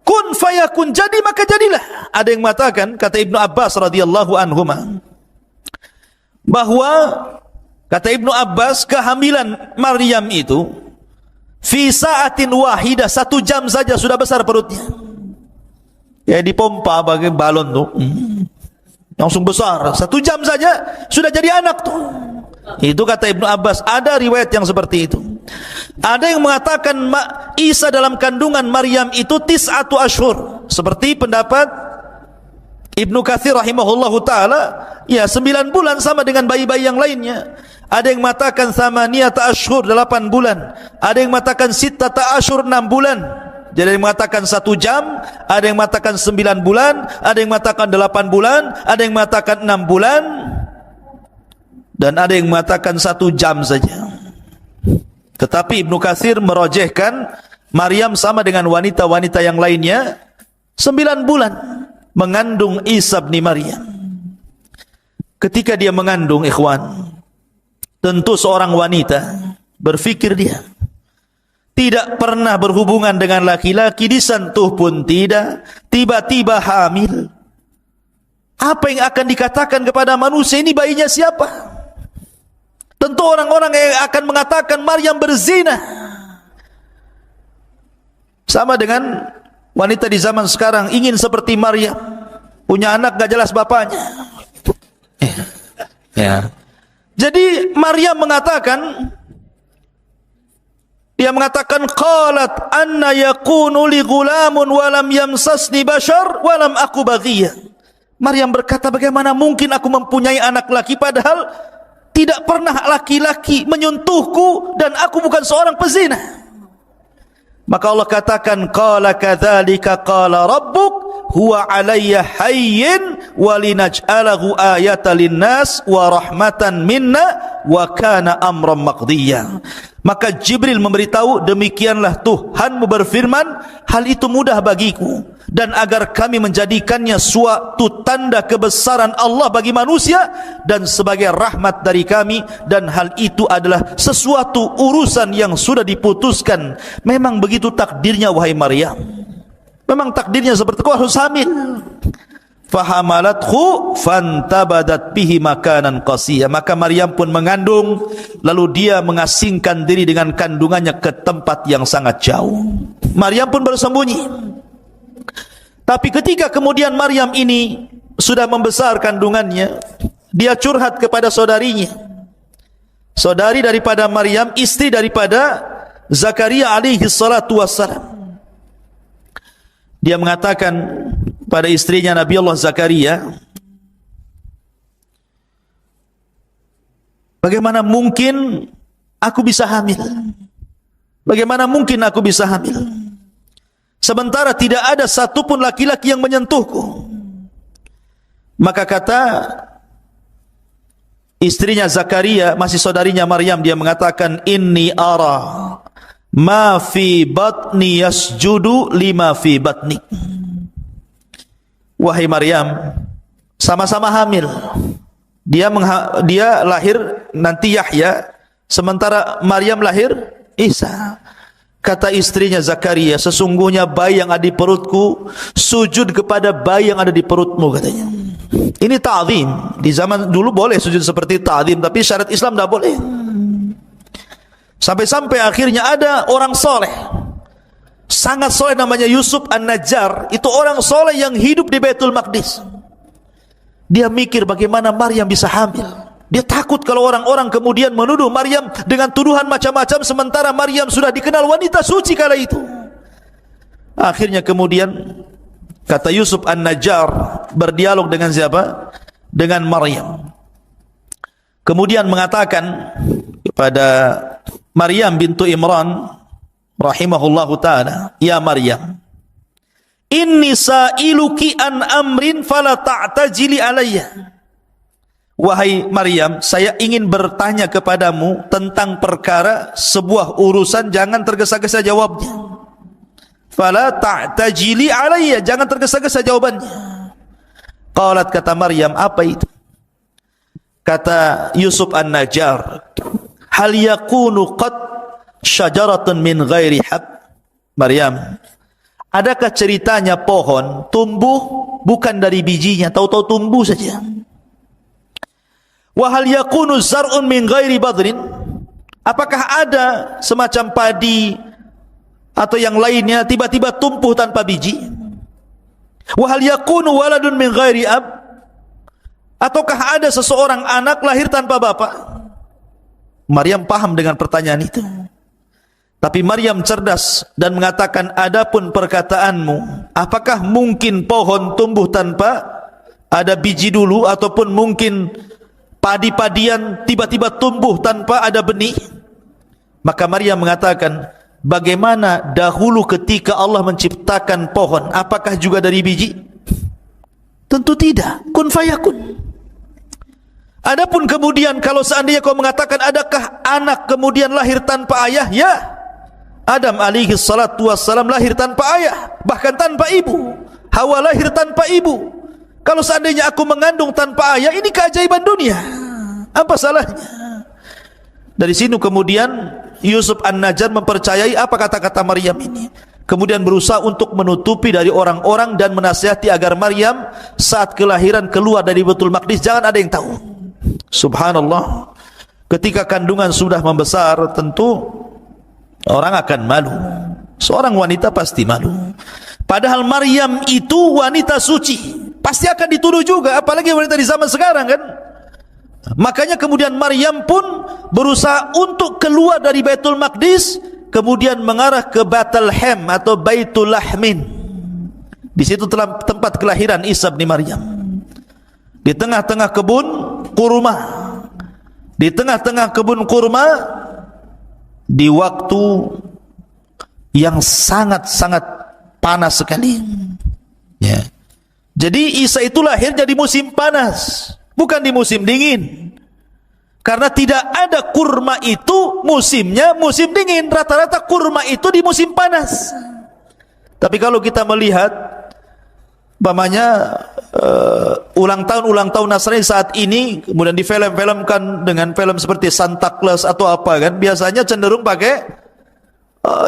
Kun fayakun, jadi maka jadilah. Ada yang mengatakan, kata Ibnu Abbas radhiyallahu anhuma, bahwa kata Ibnu Abbas, kehamilan Maryam itu fi sa'atin wahidah, 1 jam saja sudah besar perutnya. Ya dipompa bagai balon tuh. Langsung besar, 1 jam saja sudah jadi anak tuh. Itu kata Ibnu Abbas. Ada riwayat yang seperti itu. Ada yang mengatakan Isa dalam kandungan Maryam itu 9 ashur, seperti pendapat Ibnu Katsir rahimahullahu ta'ala, ya 9 bulan sama dengan bayi-bayi yang lainnya. Ada yang mengatakan 8 ashur, 8 bulan. Ada yang mengatakan 6 ashur, 6 bulan. Jadi ada yang mengatakan 1 jam, ada yang mengatakan 9 bulan, ada yang mengatakan 8 bulan, ada yang mengatakan 6 bulan, dan ada yang mengatakan 1 jam saja. Tetapi Ibnu Katsir merojehkan Maryam sama dengan wanita-wanita yang lainnya 9 bulan mengandung Isa bin Maryam. Ketika dia mengandung, ikhwan, tentu seorang wanita berfikir dia tidak pernah berhubungan dengan laki-laki, disentuh pun tidak, tiba-tiba hamil. Apa yang akan dikatakan kepada manusia, ini bayinya siapa? Tentu orang-orang yang akan mengatakan Maryam berzina. Sama dengan wanita di zaman sekarang ingin seperti Maryam, punya anak gak jelas bapaknya. Ya. Jadi Maryam mengatakan, dia mengatakan qalat anna yakunu li ghulamun wa lam yamsasni bashar wa lam aku baghiyah. Maryam berkata, bagaimana mungkin aku mempunyai anak laki padahal tidak pernah laki-laki menyentuhku dan aku bukan seorang pezina. Maka Allah katakan qala kadzalika qala rabbuk huwa alayya hayyin wa linaj'alahu ayatan linnas wa rahmatan minna wa kana amran maqdiyya. Maka Jibril memberitahu, demikianlah Tuhanmu berfirman, hal itu mudah bagiku, dan agar kami menjadikannya suatu tanda kebesaran Allah bagi manusia dan sebagai rahmat dari kami, dan hal itu adalah sesuatu urusan yang sudah diputuskan. Memang begitu takdirnya wahai Maryam. Memang takdirnya seperti itu, harus hamil. Fahamalathu fantabadat bihi makanan qasiyya. Maka Maryam pun mengandung, lalu dia mengasingkan diri dengan kandungannya ke tempat yang sangat jauh. Maryam pun bersembunyi. Tapi ketika kemudian Maryam ini sudah membesar kandungannya, dia curhat kepada saudarinya, saudari daripada Maryam, istri daripada Zakaria alaihi salatu wassalam. Dia mengatakan pada istrinya Nabi Allah Zakaria, bagaimana mungkin aku bisa hamil? Bagaimana mungkin aku bisa hamil? Sementara tidak ada satupun laki-laki yang menyentuhku. Maka kata istrinya Zakaria, masih saudarinya Maryam, dia mengatakan, inni ara ma fi batni yasjudu lima fi batnik. Wahai Maryam, sama-sama hamil. Dia lahir nanti Yahya, sementara Maryam lahir Isa. Kata istrinya Zakaria, sesungguhnya bayi yang ada di perutku sujud kepada bayi yang ada di perutmu, katanya. Ini ta'zim. Di zaman dulu boleh sujud seperti ta'zim, tapi syariat Islam tidak boleh. Sampai-sampai akhirnya ada orang soleh, sangat soleh, namanya Yusuf An-Najjar. Itu orang soleh yang hidup di Baitul Maqdis. Dia mikir bagaimana Maryam bisa hamil. Dia takut kalau orang-orang kemudian menuduh Maryam dengan tuduhan macam-macam, sementara Maryam sudah dikenal wanita suci kala itu. Akhirnya kemudian kata Yusuf An-Najjar berdialog dengan siapa? Dengan Maryam. Kemudian mengatakan kepada Maryam bintu Imran rahimahullahu ta'ala, ya Maryam, inni sa'iluki an amrin fala ta'tajili alayya. Wahai Maryam, saya ingin bertanya kepadamu tentang perkara, sebuah urusan, jangan tergesa-gesa jawabnya. Fala ta'tajili alayya, jangan tergesa-gesa jawabannya. Qalat, kata Maryam, apa itu? Kata Yusuf An-Najjar, hal yakunu qad syajaratun min ghairi hab. Maryam, adakah ceritanya pohon tumbuh bukan dari bijinya, tahu-tahu tumbuh saja? Wa hal yakunu zar'un min ghairi badrin, apakah ada semacam padi atau yang lainnya tiba-tiba tumbuh tanpa biji? Wa hal yakunu waladun min ghairi ab, ataukah ada seseorang anak lahir tanpa bapak? Maryam paham dengan pertanyaan itu. Tapi Maryam cerdas dan mengatakan, adapun perkataanmu, apakah mungkin pohon tumbuh tanpa ada biji dulu, ataupun mungkin padi-padian tiba-tiba tumbuh tanpa ada benih? Maka Maryam mengatakan, bagaimana dahulu ketika Allah menciptakan pohon, apakah juga dari biji? Tentu tidak, kun fayakun. Adapun kemudian kalau seandainya kau mengatakan adakah anak kemudian lahir tanpa ayah, ya, Adam alaihi salatu wassalam lahir tanpa ayah, bahkan tanpa ibu. Hawa lahir tanpa ibu. Kalau seandainya aku mengandung tanpa ayah, ini keajaiban dunia, apa salahnya? Dari sini kemudian Yusuf An-Najjar mempercayai apa kata-kata Maryam ini, kemudian berusaha untuk menutupi dari orang-orang dan menasihati agar Maryam saat kelahiran keluar dari Baitul Maqdis jangan ada yang tahu. Subhanallah, ketika kandungan sudah membesar, tentu orang akan malu. Seorang wanita pasti malu. Padahal Maryam itu wanita suci, pasti akan dituduh juga, apalagi wanita di zaman sekarang, kan? Makanya kemudian Maryam pun berusaha untuk keluar dari Baitul Maqdis, kemudian mengarah ke Bethlehem atau Baitul Lahmin. Di situ telah tempat kelahiran Isa bin Maryam. Di tengah-tengah kebun kurma. Di tengah-tengah kebun kurma, di waktu yang sangat-sangat panas sekali. Ya. Jadi Isa itu lahir jadi musim panas, bukan di musim dingin. Karena tidak ada kurma itu musimnya musim dingin. Rata-rata kurma itu di musim panas. Tapi kalau kita melihat umpamanya ulang tahun Nasrani saat ini, kemudian difilm-filmkan dengan film seperti Santa Claus atau apa, kan, biasanya cenderung pakai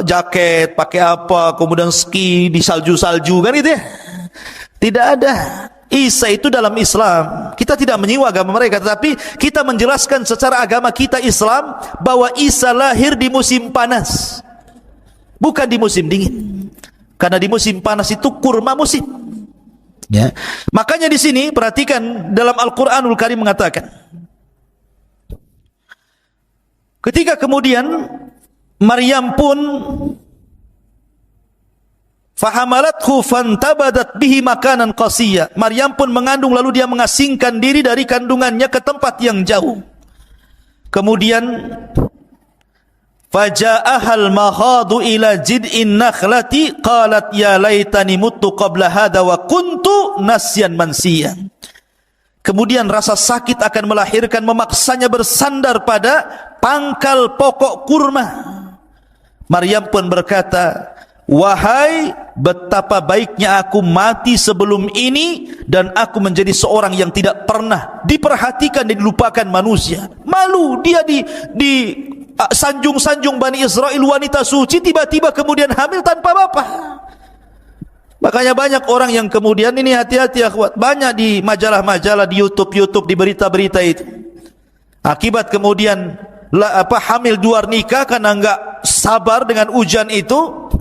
jaket, pakai apa, kemudian ski di salju-salju, kan, gitu ya. Tidak ada. Isa itu dalam Islam, kita tidak menyiwa agama mereka, tetapi kita menjelaskan secara agama kita Islam bahwa Isa lahir di musim panas, bukan di musim dingin. Karena di musim panas itu kurma musim. Ya. Makanya di sini perhatikan dalam Al-Qur'anul Karim mengatakan, ketika kemudian Maryam pun fahamalathu fantabadat bihi makanan qasiyya, Maryam pun mengandung lalu dia mengasingkan diri dari kandungannya ke tempat yang jauh. Kemudian faja'ahal mahadu ila jid'in nakhlati qalat ya laitani muttu qabla hadha wa kuntu nasyan mansiya. Kemudian rasa sakit akan melahirkan memaksanya bersandar pada pangkal pokok kurma. Maryam pun berkata, wahai betapa baiknya aku mati sebelum ini dan aku menjadi seorang yang tidak pernah diperhatikan dan dilupakan manusia. Malu dia di sanjung-sanjung Bani Israel, wanita suci, tiba-tiba kemudian hamil tanpa bapa. Makanya banyak orang yang kemudian ini, hati-hati akhwat, banyak di majalah-majalah, di YouTube, di berita-berita itu. Akibat kemudian hamil di luar nikah karena enggak sabar dengan ujian itu,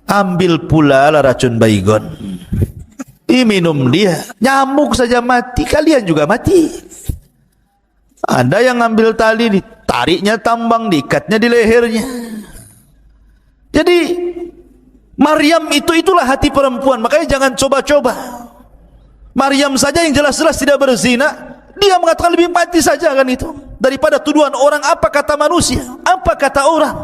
ambil pula lah racun baygon. Diminum dia, nyamuk saja mati, kalian juga mati. Ada yang ambil tali, ditariknya tambang, diikatnya di lehernya. Jadi Maryam itulah hati perempuan. Makanya jangan coba-coba. Maryam saja yang jelas-jelas tidak berzina, dia mengatakan lebih mati saja kan itu, daripada tuduhan orang. Apa kata manusia, apa kata orang.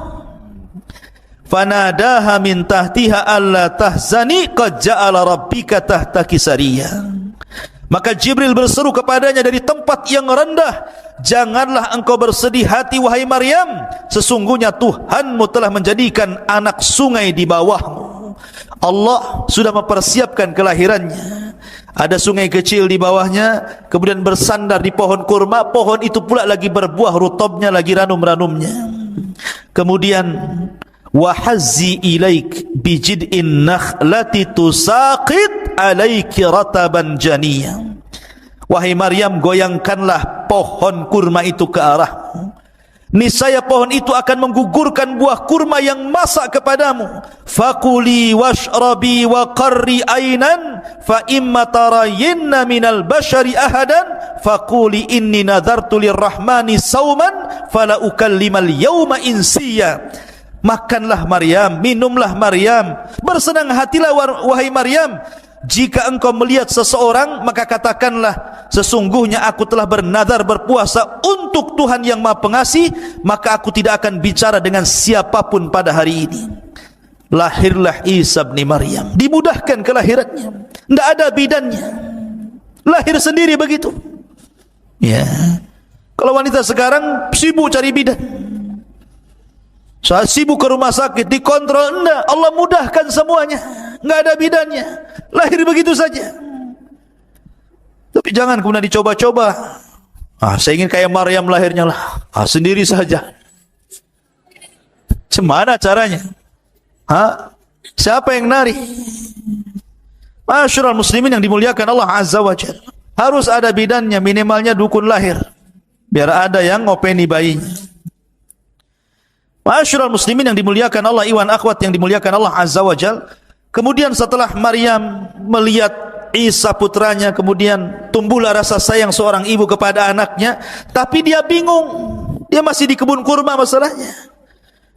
Fanadaha min tahtiha alla tahzani qad ja'ala rabbika tahtaki sariyya. Maka Jibril berseru kepadanya dari tempat yang rendah, janganlah engkau bersedih hati wahai Maryam, sesungguhnya Tuhanmu telah menjadikan anak sungai di bawahmu. Allah sudah mempersiapkan kelahirannya. Ada sungai kecil di bawahnya, kemudian bersandar di pohon kurma. Pohon itu pula lagi berbuah, rutobnya lagi ranum-ranumnya. Kemudian wahazzi ilaik bijid'in nakhlati tusaqit alaiki rataban janiyya. Wahai Maryam, goyangkanlah pohon kurma itu ke arahmu, niscaya pohon itu akan menggugurkan buah kurma yang masak kepadamu. Fakuli washrabi wa qarri ainan fa imma tarayinna minal bashari ahadan fakuli inni nadartu lirrahmani sauman fala ukallimal yawma insiya. Makanlah Maryam, minumlah Maryam, bersenang hatilah wahai Maryam. Jika engkau melihat seseorang, maka katakanlah, sesungguhnya aku telah bernadar berpuasa untuk Tuhan yang Maha Pengasih, maka aku tidak akan bicara dengan siapapun pada hari ini. Lahirlah Isa bin Maryam, dimudahkan kelahirannya, tidak ada bidannya, lahir sendiri begitu. Ya, kalau wanita sekarang sibuk cari bidan, saat sibuk ke rumah sakit dikontrol, enggak, Allah mudahkan semuanya, enggak ada bidannya, lahir begitu saja. Tapi jangan kemudian dicoba-coba. Saya ingin kayak Maryam lahirnya lah. Sendiri saja. Gimana caranya? Siapa yang nari? Masyarul muslimin yang dimuliakan Allah Azza wa Jalla, harus ada bidannya, minimalnya dukun lahir, biar ada yang ngopeni bayinya. Masyarul muslimin yang dimuliakan Allah, iwan akhwat yang dimuliakan Allah Azza wa Jal. Kemudian setelah Maryam melihat Isa putranya, kemudian tumbuhlah rasa sayang seorang ibu kepada anaknya. Tapi dia bingung, dia masih di kebun kurma masalahnya.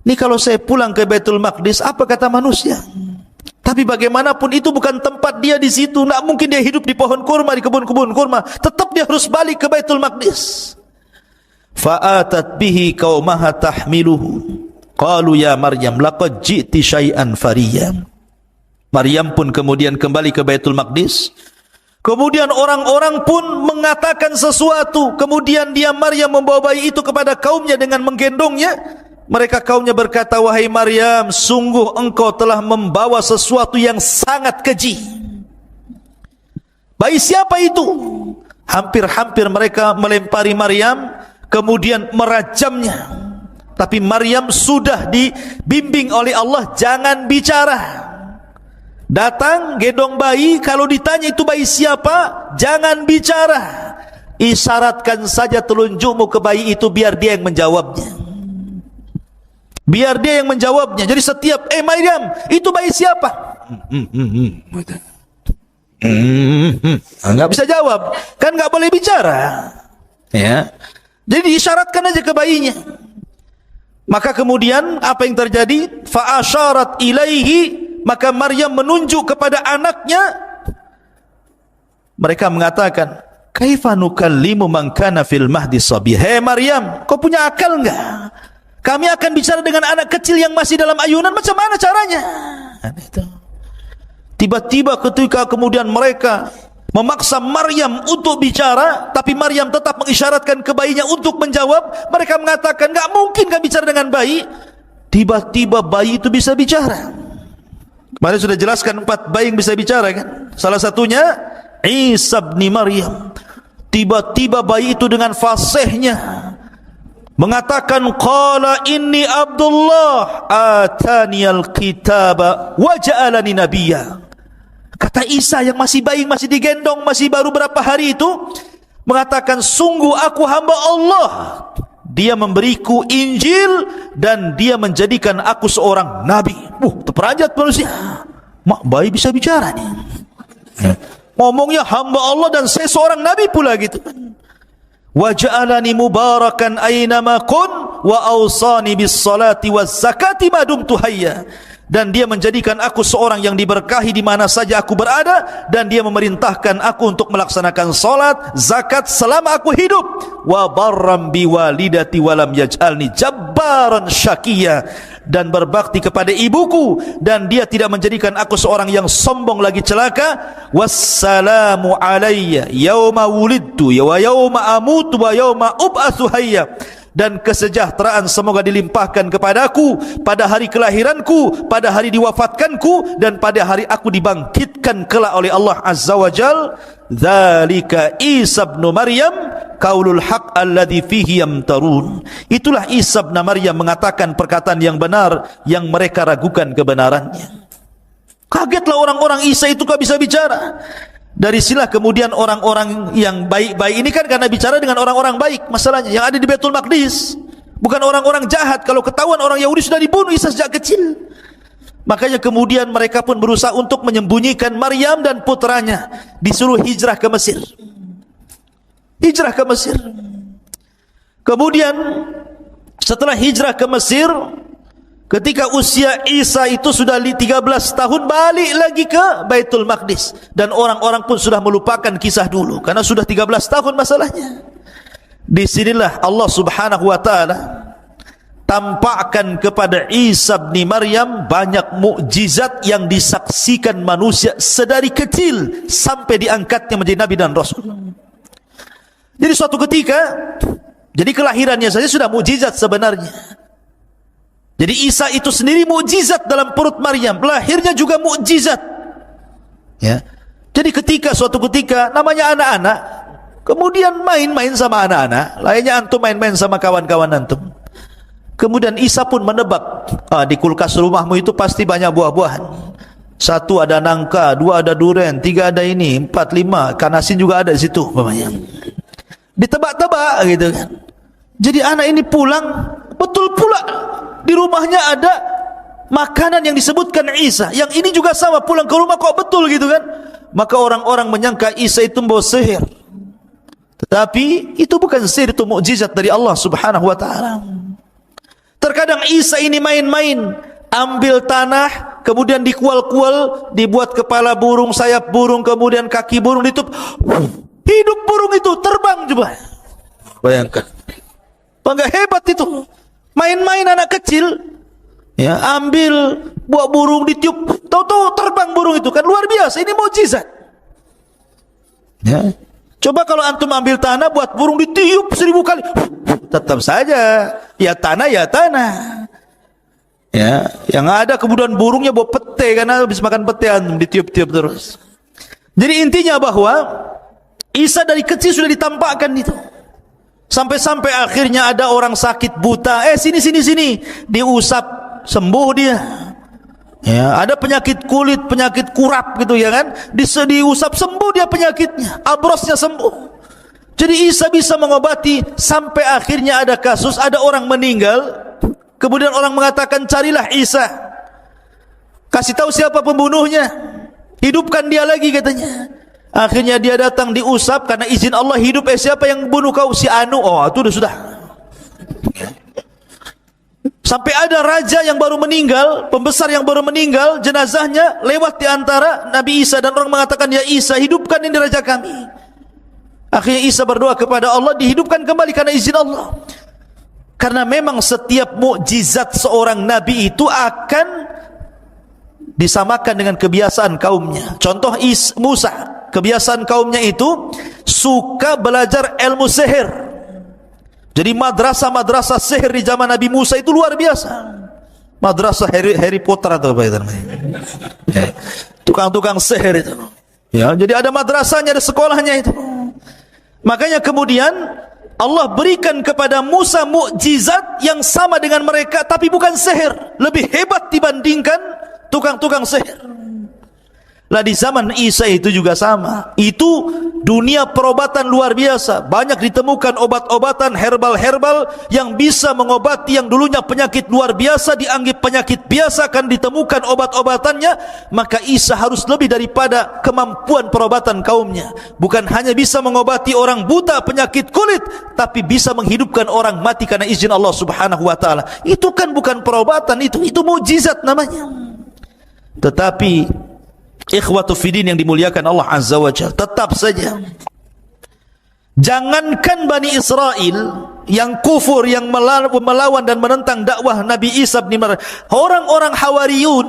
Ini kalau saya pulang ke Baitul Maqdis, apa kata manusia? Tapi bagaimanapun itu bukan tempat dia di situ. Tidak mungkin dia hidup di pohon kurma, di kebun-kebun kurma. Tetap dia harus balik ke Baitul Maqdis. Fa'atat bihi qaumaha tahmiluhu qalu ya Maryam laqad ji'ti syai'an fariyya. Maryam pun kemudian kembali ke Baitul Maqdis. Kemudian orang-orang pun mengatakan sesuatu. Kemudian dia Maryam membawa bayi itu kepada kaumnya dengan menggendongnya. Mereka kaumnya berkata, wahai Maryam, sungguh engkau telah membawa sesuatu yang sangat keji. Bayi siapa itu? Hampir-hampir mereka melempari Maryam, kemudian merajamnya. Tapi Maryam sudah dibimbing oleh Allah, jangan bicara. Datang gendong bayi, kalau ditanya itu bayi siapa, jangan bicara. Isyaratkan saja telunjukmu ke bayi itu, biar dia yang menjawabnya. Biar dia yang menjawabnya. Jadi setiap, Maryam, itu bayi siapa? Enggak bisa jawab. Kan enggak boleh bicara. Ya. Jadi diisyaratkan aja ke bayinya. Maka kemudian apa yang terjadi? Fa asyarat ilaihi, maka Maryam menunjuk kepada anaknya. Mereka mengatakan, kaifa nukallimu man kana fil mahdi sabiyya? Hei Maryam, kau punya akal enggak? Kami akan bicara dengan anak kecil yang masih dalam ayunan, macam mana caranya? Tiba-tiba ketika kemudian mereka memaksa Maryam untuk bicara, tapi Maryam tetap mengisyaratkan ke bayinya untuk menjawab. Mereka mengatakan, enggak mungkin kami bicara dengan bayi. Tiba-tiba bayi itu bisa bicara. Kemarin sudah jelaskan 4 bayi yang bisa bicara kan? Salah satunya Isa bin Maryam. Tiba-tiba bayi itu dengan fasihnya mengatakan, qala inni Abdullah ataniyal kitaba wa ja'alani nabiyya. Kata Isa yang masih bayi, masih digendong, masih baru berapa hari itu, mengatakan, sungguh aku hamba Allah, dia memberiku Injil dan dia menjadikan aku seorang nabi. Terperanjat manusia. Mak, bayi bisa bicara nih. Ngomongnya hamba Allah dan saya seorang nabi pula gitu. Wa ja'alani mubarakan aynama kun wa awsani bis salati waz zakati ma dumtu hayya. Dan dia menjadikan aku seorang yang diberkahi di mana saja aku berada, dan dia memerintahkan aku untuk melaksanakan salat, zakat selama aku hidup. Wa barram bi walidati wa lam yaj'alni jabbaran syaqiyya, dan berbakti kepada ibuku, dan dia tidak menjadikan aku seorang yang sombong lagi celaka. Wassalamu alayya yauma wulidtu wa yauma amutu wa yauma ub'atsu hayya. Dan kesejahteraan semoga dilimpahkan kepadaku pada hari kelahiranku, pada hari diwafatkanku, dan pada hari aku dibangkitkan kelak oleh Allah Azza wa Jal. Dzalika Isa bin Maryam qaulul haq alladzi fihi yamtarun. Itulah Isa bin Maryam mengatakan perkataan yang benar yang mereka ragukan kebenarannya. Kagetlah orang-orang, Isa itu kok bisa bicara. Dari sinilah kemudian orang-orang yang baik-baik ini kan karena bicara dengan orang-orang baik, masalahnya yang ada di Baitul Maqdis, bukan orang-orang jahat. Kalau ketahuan orang Yahudi sudah dibunuh Isa sejak kecil. Makanya kemudian mereka pun berusaha untuk menyembunyikan Maryam dan putranya, disuruh hijrah ke Mesir. Hijrah ke Mesir. Kemudian setelah hijrah ke Mesir, ketika usia Isa itu sudah 13 tahun, balik lagi ke Baitul Maqdis. Dan orang-orang pun sudah melupakan kisah dulu, karena sudah 13 tahun masalahnya. Disinilah Allah subhanahu wa ta'ala tampakkan kepada Isa bin Maryam banyak mukjizat yang disaksikan manusia sedari kecil sampai diangkatnya menjadi Nabi dan Rasul. Jadi suatu ketika, jadi kelahirannya saja sudah mukjizat sebenarnya. Jadi Isa itu sendiri mukjizat dalam perut Maryam, lahirnya juga mukjizat. Ya. Jadi suatu ketika namanya anak-anak, kemudian main-main sama anak-anak, lainnya antum main-main sama kawan-kawan antum. Kemudian Isa pun menebak, di kulkas rumahmu itu pasti banyak buah-buahan. 1 ada nangka, 2 ada durian, 3 ada ini, 4, 5 ikan asin juga ada di situ, umpamanya. Ditebak-tebak gitu kan. Jadi anak ini pulang, betul pula di rumahnya ada makanan yang disebutkan Isa. Yang ini juga sama, pulang ke rumah kok betul gitu kan. Maka orang-orang menyangka Isa itu membawa sihir. Tetapi itu bukan sihir, itu mukjizat dari Allah subhanahu wa ta'ala. Terkadang Isa ini main-main, ambil tanah, kemudian dikual-kual, dibuat kepala burung, sayap burung, kemudian kaki burung, ditutup, hidup burung itu terbang. Coba bayangkan, bangga hebat itu. Main-main anak kecil, ya, ambil buah burung, ditiup, tahu-tahu terbang burung itu, kan luar biasa. Ini mukjizat. Ya. Coba kalau antum ambil tanah, buat burung ditiup 1000 kali, tetap saja ya tanah ya tanah. Ya, yang ada kemudian burungnya bawa pete, karena habis makan pete antum ditiup-tiup terus. Jadi intinya bahwa Isa dari kecil sudah ditampakkan itu. Sampai-sampai akhirnya ada orang sakit buta, sini, diusap sembuh dia. Ya, ada penyakit kulit, penyakit kurap gitu ya kan, diusap sembuh dia penyakitnya, abrosnya sembuh. Jadi Isa bisa mengobati. Sampai akhirnya ada kasus, ada orang meninggal, kemudian orang mengatakan carilah Isa, kasih tahu siapa pembunuhnya, hidupkan dia lagi katanya. Akhirnya dia datang diusap karena izin Allah hidup. Siapa yang bunuh kau? Si Anu. Oh, itu sudah. Sampai ada raja yang baru meninggal, pembesar yang baru meninggal, jenazahnya lewat di antara Nabi Isa dan orang mengatakan, ya Isa, hidupkan ini raja kami. Akhirnya Isa berdoa kepada Allah, dihidupkan kembali karena izin Allah. Karena memang setiap mukjizat seorang nabi itu akan disamakan dengan kebiasaan kaumnya. Contoh Musa, kebiasaan kaumnya itu suka belajar ilmu sihir. Jadi madrasah-madrasah sihir di zaman Nabi Musa itu luar biasa. Madrasah Harry Potter atau apa itu namanya. Tukang-tukang sihir itu. Ya, jadi ada madrasahnya, ada sekolahnya itu. Makanya kemudian Allah berikan kepada Musa mukjizat yang sama dengan mereka, tapi bukan sihir, lebih hebat dibandingkan tukang-tukang sihir. Lah di zaman Isa itu juga sama. Itu dunia perobatan luar biasa. Banyak ditemukan obat-obatan herbal-herbal yang bisa mengobati yang dulunya penyakit luar biasa, dianggap penyakit biasa, akan ditemukan obat-obatannya. Maka Isa harus lebih daripada kemampuan perobatan kaumnya. Bukan hanya bisa mengobati orang buta penyakit kulit, tapi bisa menghidupkan orang mati karena izin Allah Subhanahu wa ta'ala. Itu kan bukan perobatan, itu mukjizat namanya. Tetapi ikhwatu fiddin yang dimuliakan Allah Azza wa Jalla, tetap saja jangankan Bani Israel yang kufur, yang melawan dan menentang dakwah Nabi Isa bin Maryam, orang-orang Hawariyun,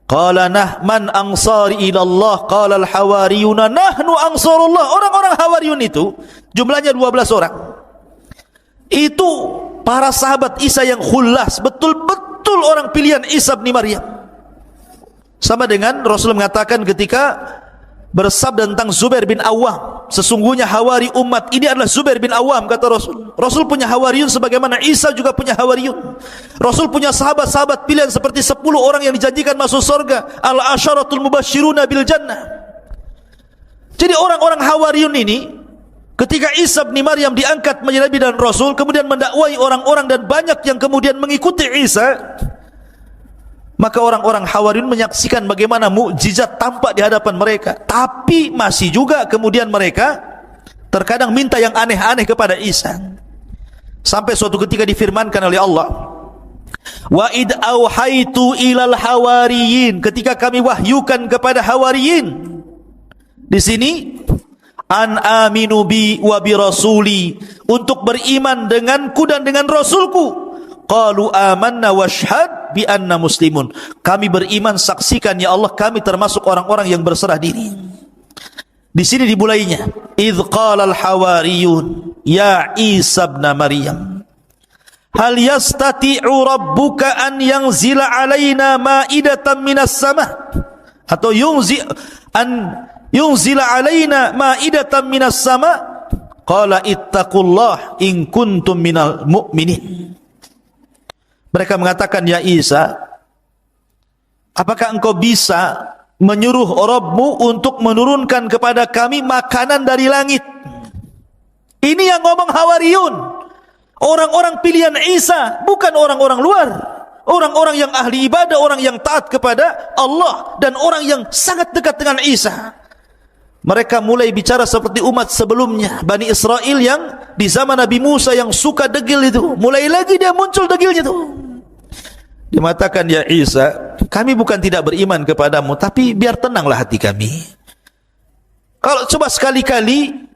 qala man ansari ila Allah, qala al-hawariyuna nahnu ansarullah. Orang-orang Hawariyun itu jumlahnya 12 orang. Itu para sahabat Isa yang khullas, betul-betul orang pilihan Isa bin Maryam. Sama dengan Rasul mengatakan ketika bersabda tentang Zubair bin Awwam, sesungguhnya hawari umat ini adalah Zubair bin Awwam, kata Rasul. Rasul punya hawariyun sebagaimana Isa juga punya hawariyun. Rasul punya sahabat-sahabat pilihan seperti 10 orang yang dijanjikan masuk surga, al-asyaratul mubasyiruna bil jannah. Jadi orang-orang hawariyun ini ketika Isa bin Maryam diangkat menjadi nabi dan rasul, kemudian mendakwai orang-orang dan banyak yang kemudian mengikuti Isa, maka orang-orang Hawariyun menyaksikan bagaimana mukjizat tampak di hadapan mereka. Tapi masih juga kemudian mereka terkadang minta yang aneh-aneh kepada Isa. Sampai suatu ketika difirmankan oleh Allah, wa id auhaitu ilal hawariyin, ketika kami wahyukan kepada hawariyin. Di sini an aminu bi wa bi rasuli, untuk beriman denganku dan dengan rasulku. Qalu amanna washhad bi anna muslimun, kami beriman, saksikan ya Allah kami termasuk orang-orang yang berserah diri. Di sini dimulainya, idz qala al hawariyun ya Isa ibn Maryam hal yastati'u rabbuka an yanzila alaina ma'idatan minas sama, atau yunzila alaina ma'idatan minas sama. Qala ittaqullah in kuntum minal mu'minin. Mereka mengatakan, ya Isa, apakah engkau bisa menyuruh Rabbmu untuk menurunkan kepada kami makanan dari langit? Ini yang ngomong Hawariyun, orang-orang pilihan Isa, bukan orang-orang luar, orang-orang yang ahli ibadah, orang yang taat kepada Allah, dan orang yang sangat dekat dengan Isa. Mereka mulai bicara seperti umat sebelumnya, Bani Israel yang di zaman Nabi Musa yang suka degil itu. Mulai lagi dia muncul degilnya itu. Dia mengatakan, ya Isa, kami bukan tidak beriman kepadamu, tapi biar tenanglah hati kami. Kalau coba sekali-kali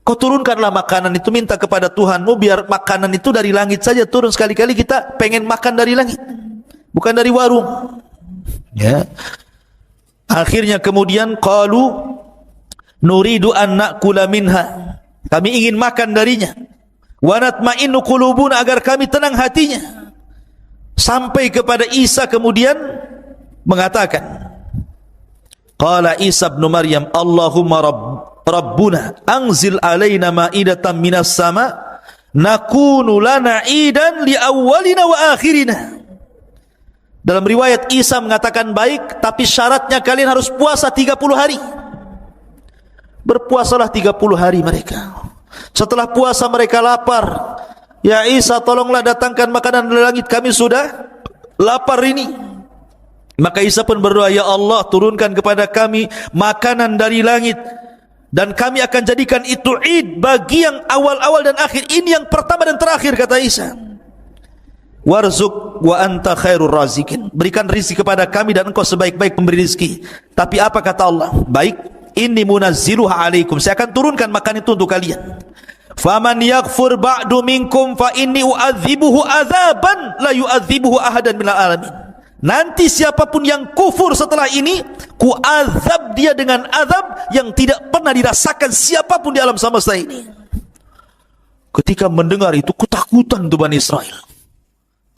kau turunkanlah makanan itu, minta kepada Tuhanmu biar makanan itu dari langit saja turun. Sekali-kali kita pengen makan dari langit, bukan dari warung. Ya. Akhirnya kemudian qalu nuridu an na'kula minha, kami ingin makan darinya. Wa natma'innu qulubuna, agar kami tenang hatinya. Sampai kepada Isa kemudian mengatakan, qala Isa ibn Maryam Allahumma rabbuna anzil alaina ma'idatan minas sama nakunu lana idan li awwalina wa akhirina. Dalam riwayat Isa mengatakan baik, tapi syaratnya kalian harus puasa 30 hari. Berpuasalah 30 hari mereka. Setelah puasa mereka lapar. Ya Isa, tolonglah datangkan makanan dari langit, kami sudah lapar ini. Maka Isa pun berdoa, ya Allah, turunkan kepada kami makanan dari langit, dan kami akan jadikan itu Id bagi yang awal-awal dan akhir. Ini yang pertama dan terakhir, kata Isa. Warzuk wa anta khairur razikin. Berikan rizki kepada kami dan engkau sebaik-baik pemberi rizki. Tapi apa kata Allah? Baik, inni munazziluha alaikum. Saya akan turunkan makan itu untuk kalian. Faman yaghfur ba'du minkum fa inni u'adzibuhu adzaban la yu'adzibuhu ahadan minal alamin. Nanti siapapun yang kufur setelah ini, ku azab dia dengan azab yang tidak pernah dirasakan siapapun di alam semesta ini. Ketika mendengar itu, ketakutan tuh Bani Israel.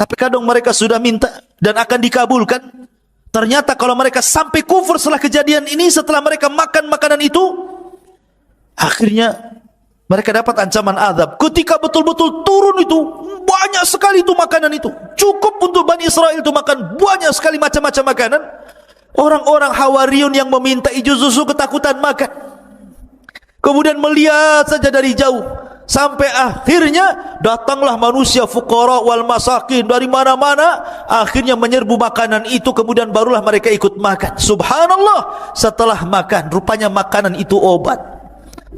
Tapi kadang mereka sudah minta dan akan dikabulkan. Ternyata kalau mereka sampai kufur setelah kejadian ini, setelah mereka makan makanan itu, akhirnya mereka dapat ancaman azab. Ketika betul-betul turun itu, banyak sekali itu makanan itu. Cukup untuk Bani Israel itu makan banyak sekali macam-macam makanan. Orang-orang Hawariyun yang meminta hijau susu ketakutan makan. Kemudian melihat saja dari jauh. Sampai akhirnya datanglah manusia fuqara wal masakin dari mana-mana. Akhirnya menyerbu makanan itu. Kemudian barulah mereka ikut makan. Subhanallah. Setelah makan, rupanya makanan itu obat.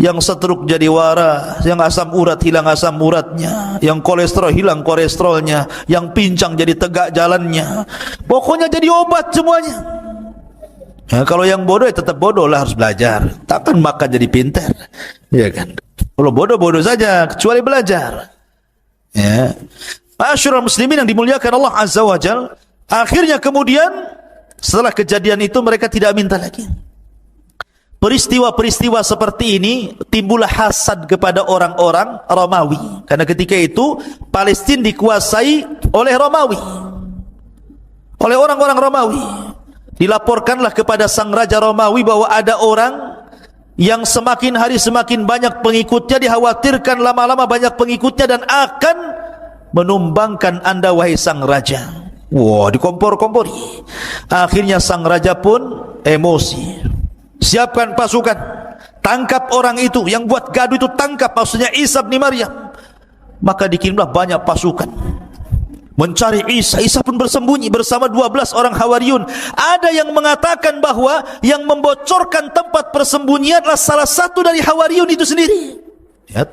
Yang setruk jadi waras, yang asam urat hilang asam uratnya, yang kolesterol hilang kolesterolnya, yang pincang jadi tegak jalannya. Pokoknya jadi obat semuanya. Ya, kalau yang bodoh ya tetap bodoh lah, harus belajar. Takkan makan jadi pintar, ya kan? Kalau bodoh-bodoh saja, kecuali belajar. Ya, Ma'asyiral muslimin yang dimuliakan Allah Azza wa Jal. Akhirnya kemudian setelah kejadian itu mereka tidak minta lagi. Peristiwa-peristiwa seperti ini timbullah hasad kepada orang-orang Romawi. Karena ketika itu Palestina dikuasai oleh Romawi, oleh orang-orang Romawi. Dilaporkanlah kepada sang raja Romawi bahwa ada orang yang semakin hari semakin banyak pengikutnya, dikhawatirkan lama-lama banyak pengikutnya dan akan menumbangkan anda wahai sang raja. Wah, dikompor-kompori. Akhirnya sang raja pun emosi. Siapkan pasukan, tangkap orang itu yang buat gaduh itu, tangkap, maksudnya Isa bin Maryam. Maka dikirimlah banyak pasukan mencari Isa. Isa pun bersembunyi bersama 12 orang Hawariyun. Ada yang mengatakan bahwa yang membocorkan tempat persembunyian adalah salah satu dari Hawariyun itu sendiri. Lihat,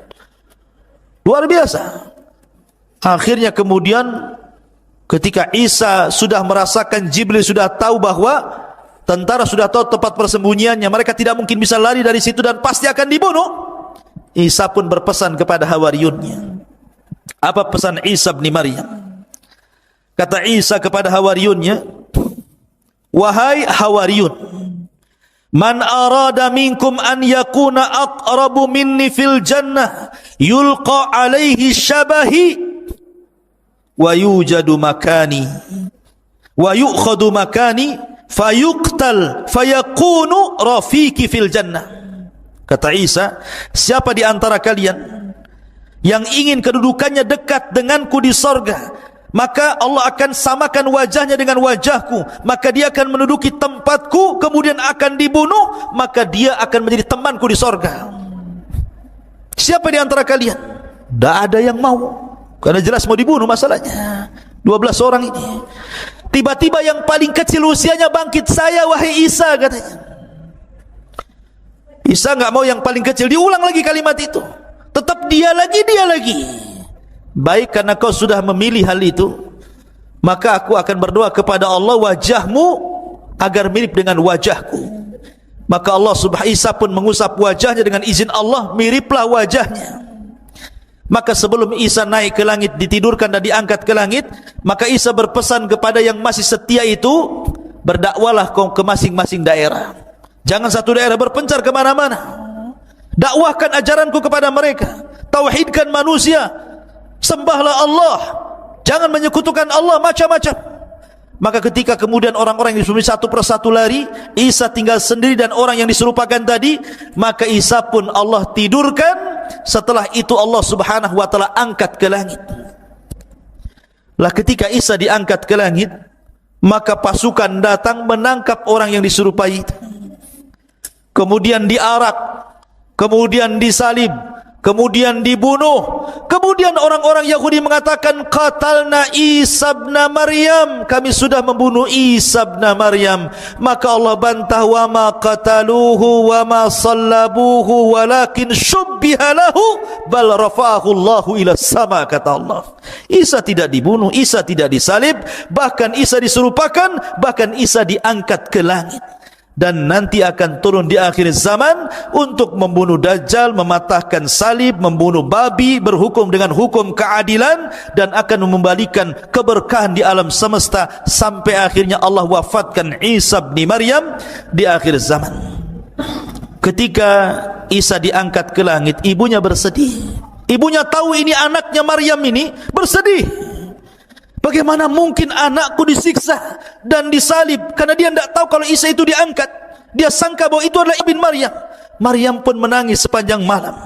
luar biasa. Akhirnya kemudian ketika Isa sudah merasakan, Jibril sudah tahu bahwa tentara sudah tahu tempat persembunyiannya, mereka tidak mungkin bisa lari dari situ dan pasti akan dibunuh. Isa pun berpesan kepada Hawariyunnya. Apa pesan Isa bin Maryam? Kata Isa kepada Hawariyunnya, wahai Hawariyun, man arada minkum an yakuna aqrabu minni fil jannah yulqa alaihi syabahi wa yujadu makani wa yu'khadu makani fayuqtal fayakunu rafiqi fil jannah. Kata Isa, siapa di antara kalian yang ingin kedudukannya dekat denganku di sorga, maka Allah akan samakan wajahnya dengan wajahku, maka dia akan menduduki tempatku, kemudian akan dibunuh, maka dia akan menjadi temanku di sorga. Siapa di antara kalian? Tidak ada yang mau, karena jelas mau dibunuh masalahnya. 12 orang ini. Tiba-tiba yang paling kecil usianya bangkit, saya wahai Isa, katanya. Isa enggak mau yang paling kecil. Diulang lagi kalimat itu. Tetap dia lagi, dia lagi. Baik, karena kau sudah memilih hal itu, maka aku akan berdoa kepada Allah, wajahmu agar mirip dengan wajahku. Maka Allah subhanahu Isa pun mengusap wajahnya dengan izin Allah, miriplah wajahnya. Maka sebelum Isa naik ke langit, ditidurkan dan diangkat ke langit, maka Isa berpesan kepada yang masih setia itu, berdakwalah kau ke masing-masing daerah. Jangan satu daerah berpencar kemana-mana. Dakwahkan ajaranku kepada mereka. Tauhidkan manusia. Sembahlah Allah. Jangan menyekutukan Allah macam-macam. Maka ketika kemudian orang-orang yang disuruh satu persatu lari, Isa tinggal sendiri dan orang yang diserupakan tadi, maka Isa pun Allah tidurkan. Setelah itu Allah subhanahu wa ta'ala angkat ke langit. Lah ketika Isa diangkat ke langit, maka pasukan datang menangkap orang yang diserupai itu. Kemudian diarak, kemudian disalib, kemudian dibunuh. Kemudian orang-orang Yahudi mengatakan, qatalna Isa ibn Maryam, kami sudah membunuh Isa ibn Maryam. Maka Allah bantah, wa ma qataluhu wa ma sallabuhu walakin syubbiha lahu bal rafa'ahu Allahu ila sama, kata Allah. Isa tidak dibunuh, Isa tidak disalib, bahkan Isa diserupakan, bahkan Isa diangkat ke langit. Dan nanti akan turun di akhir zaman untuk membunuh Dajjal, mematahkan salib, membunuh babi, berhukum dengan hukum keadilan, dan akan membalikan keberkahan di alam semesta sampai akhirnya Allah wafatkan Isa bin Maryam di akhir zaman. Ketika Isa diangkat ke langit, ibunya bersedih. Ibunya tahu ini anaknya Maryam, ini bersedih. Bagaimana mungkin anakku disiksa dan disalib? Karena dia tidak tahu kalau Isa itu diangkat. Dia sangka bahwa itu adalah ibn Maryam. Maryam pun menangis sepanjang malam.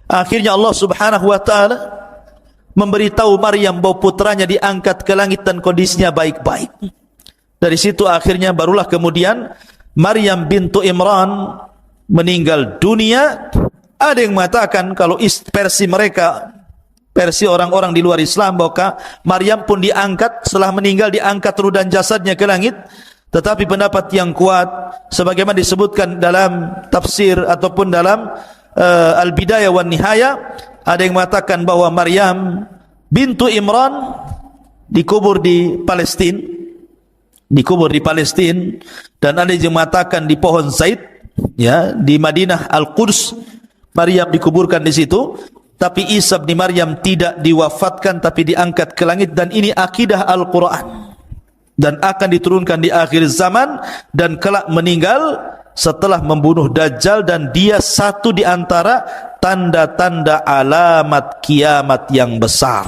Akhirnya Allah subhanahu wa ta'ala memberitahu Maryam bahwa putranya diangkat ke langit dan kondisinya baik-baik. Dari situ akhirnya barulah kemudian Maryam bintu Imran meninggal dunia. Ada yang mengatakan kalau versi mereka, versi orang-orang di luar Islam, bahwa Maryam pun diangkat, setelah meninggal diangkat ruh dan jasadnya ke langit. Tetapi pendapat yang kuat, sebagaimana disebutkan dalam tafsir ataupun dalam Al-Bidayah wan Nihayah, ada yang mengatakan bahwa Maryam bintu Imran dikubur di Palestina, dan ada yang mengatakan di pohon Zaid, ya, di Madinah Al-Quds. Maryam dikuburkan di situ. Tapi Isa bin Maryam tidak diwafatkan, tapi diangkat ke langit. Dan ini akidah Al-Quran, dan akan diturunkan di akhir zaman, dan kelak meninggal setelah membunuh Dajjal. Dan dia satu di antara tanda-tanda alamat kiamat yang besar.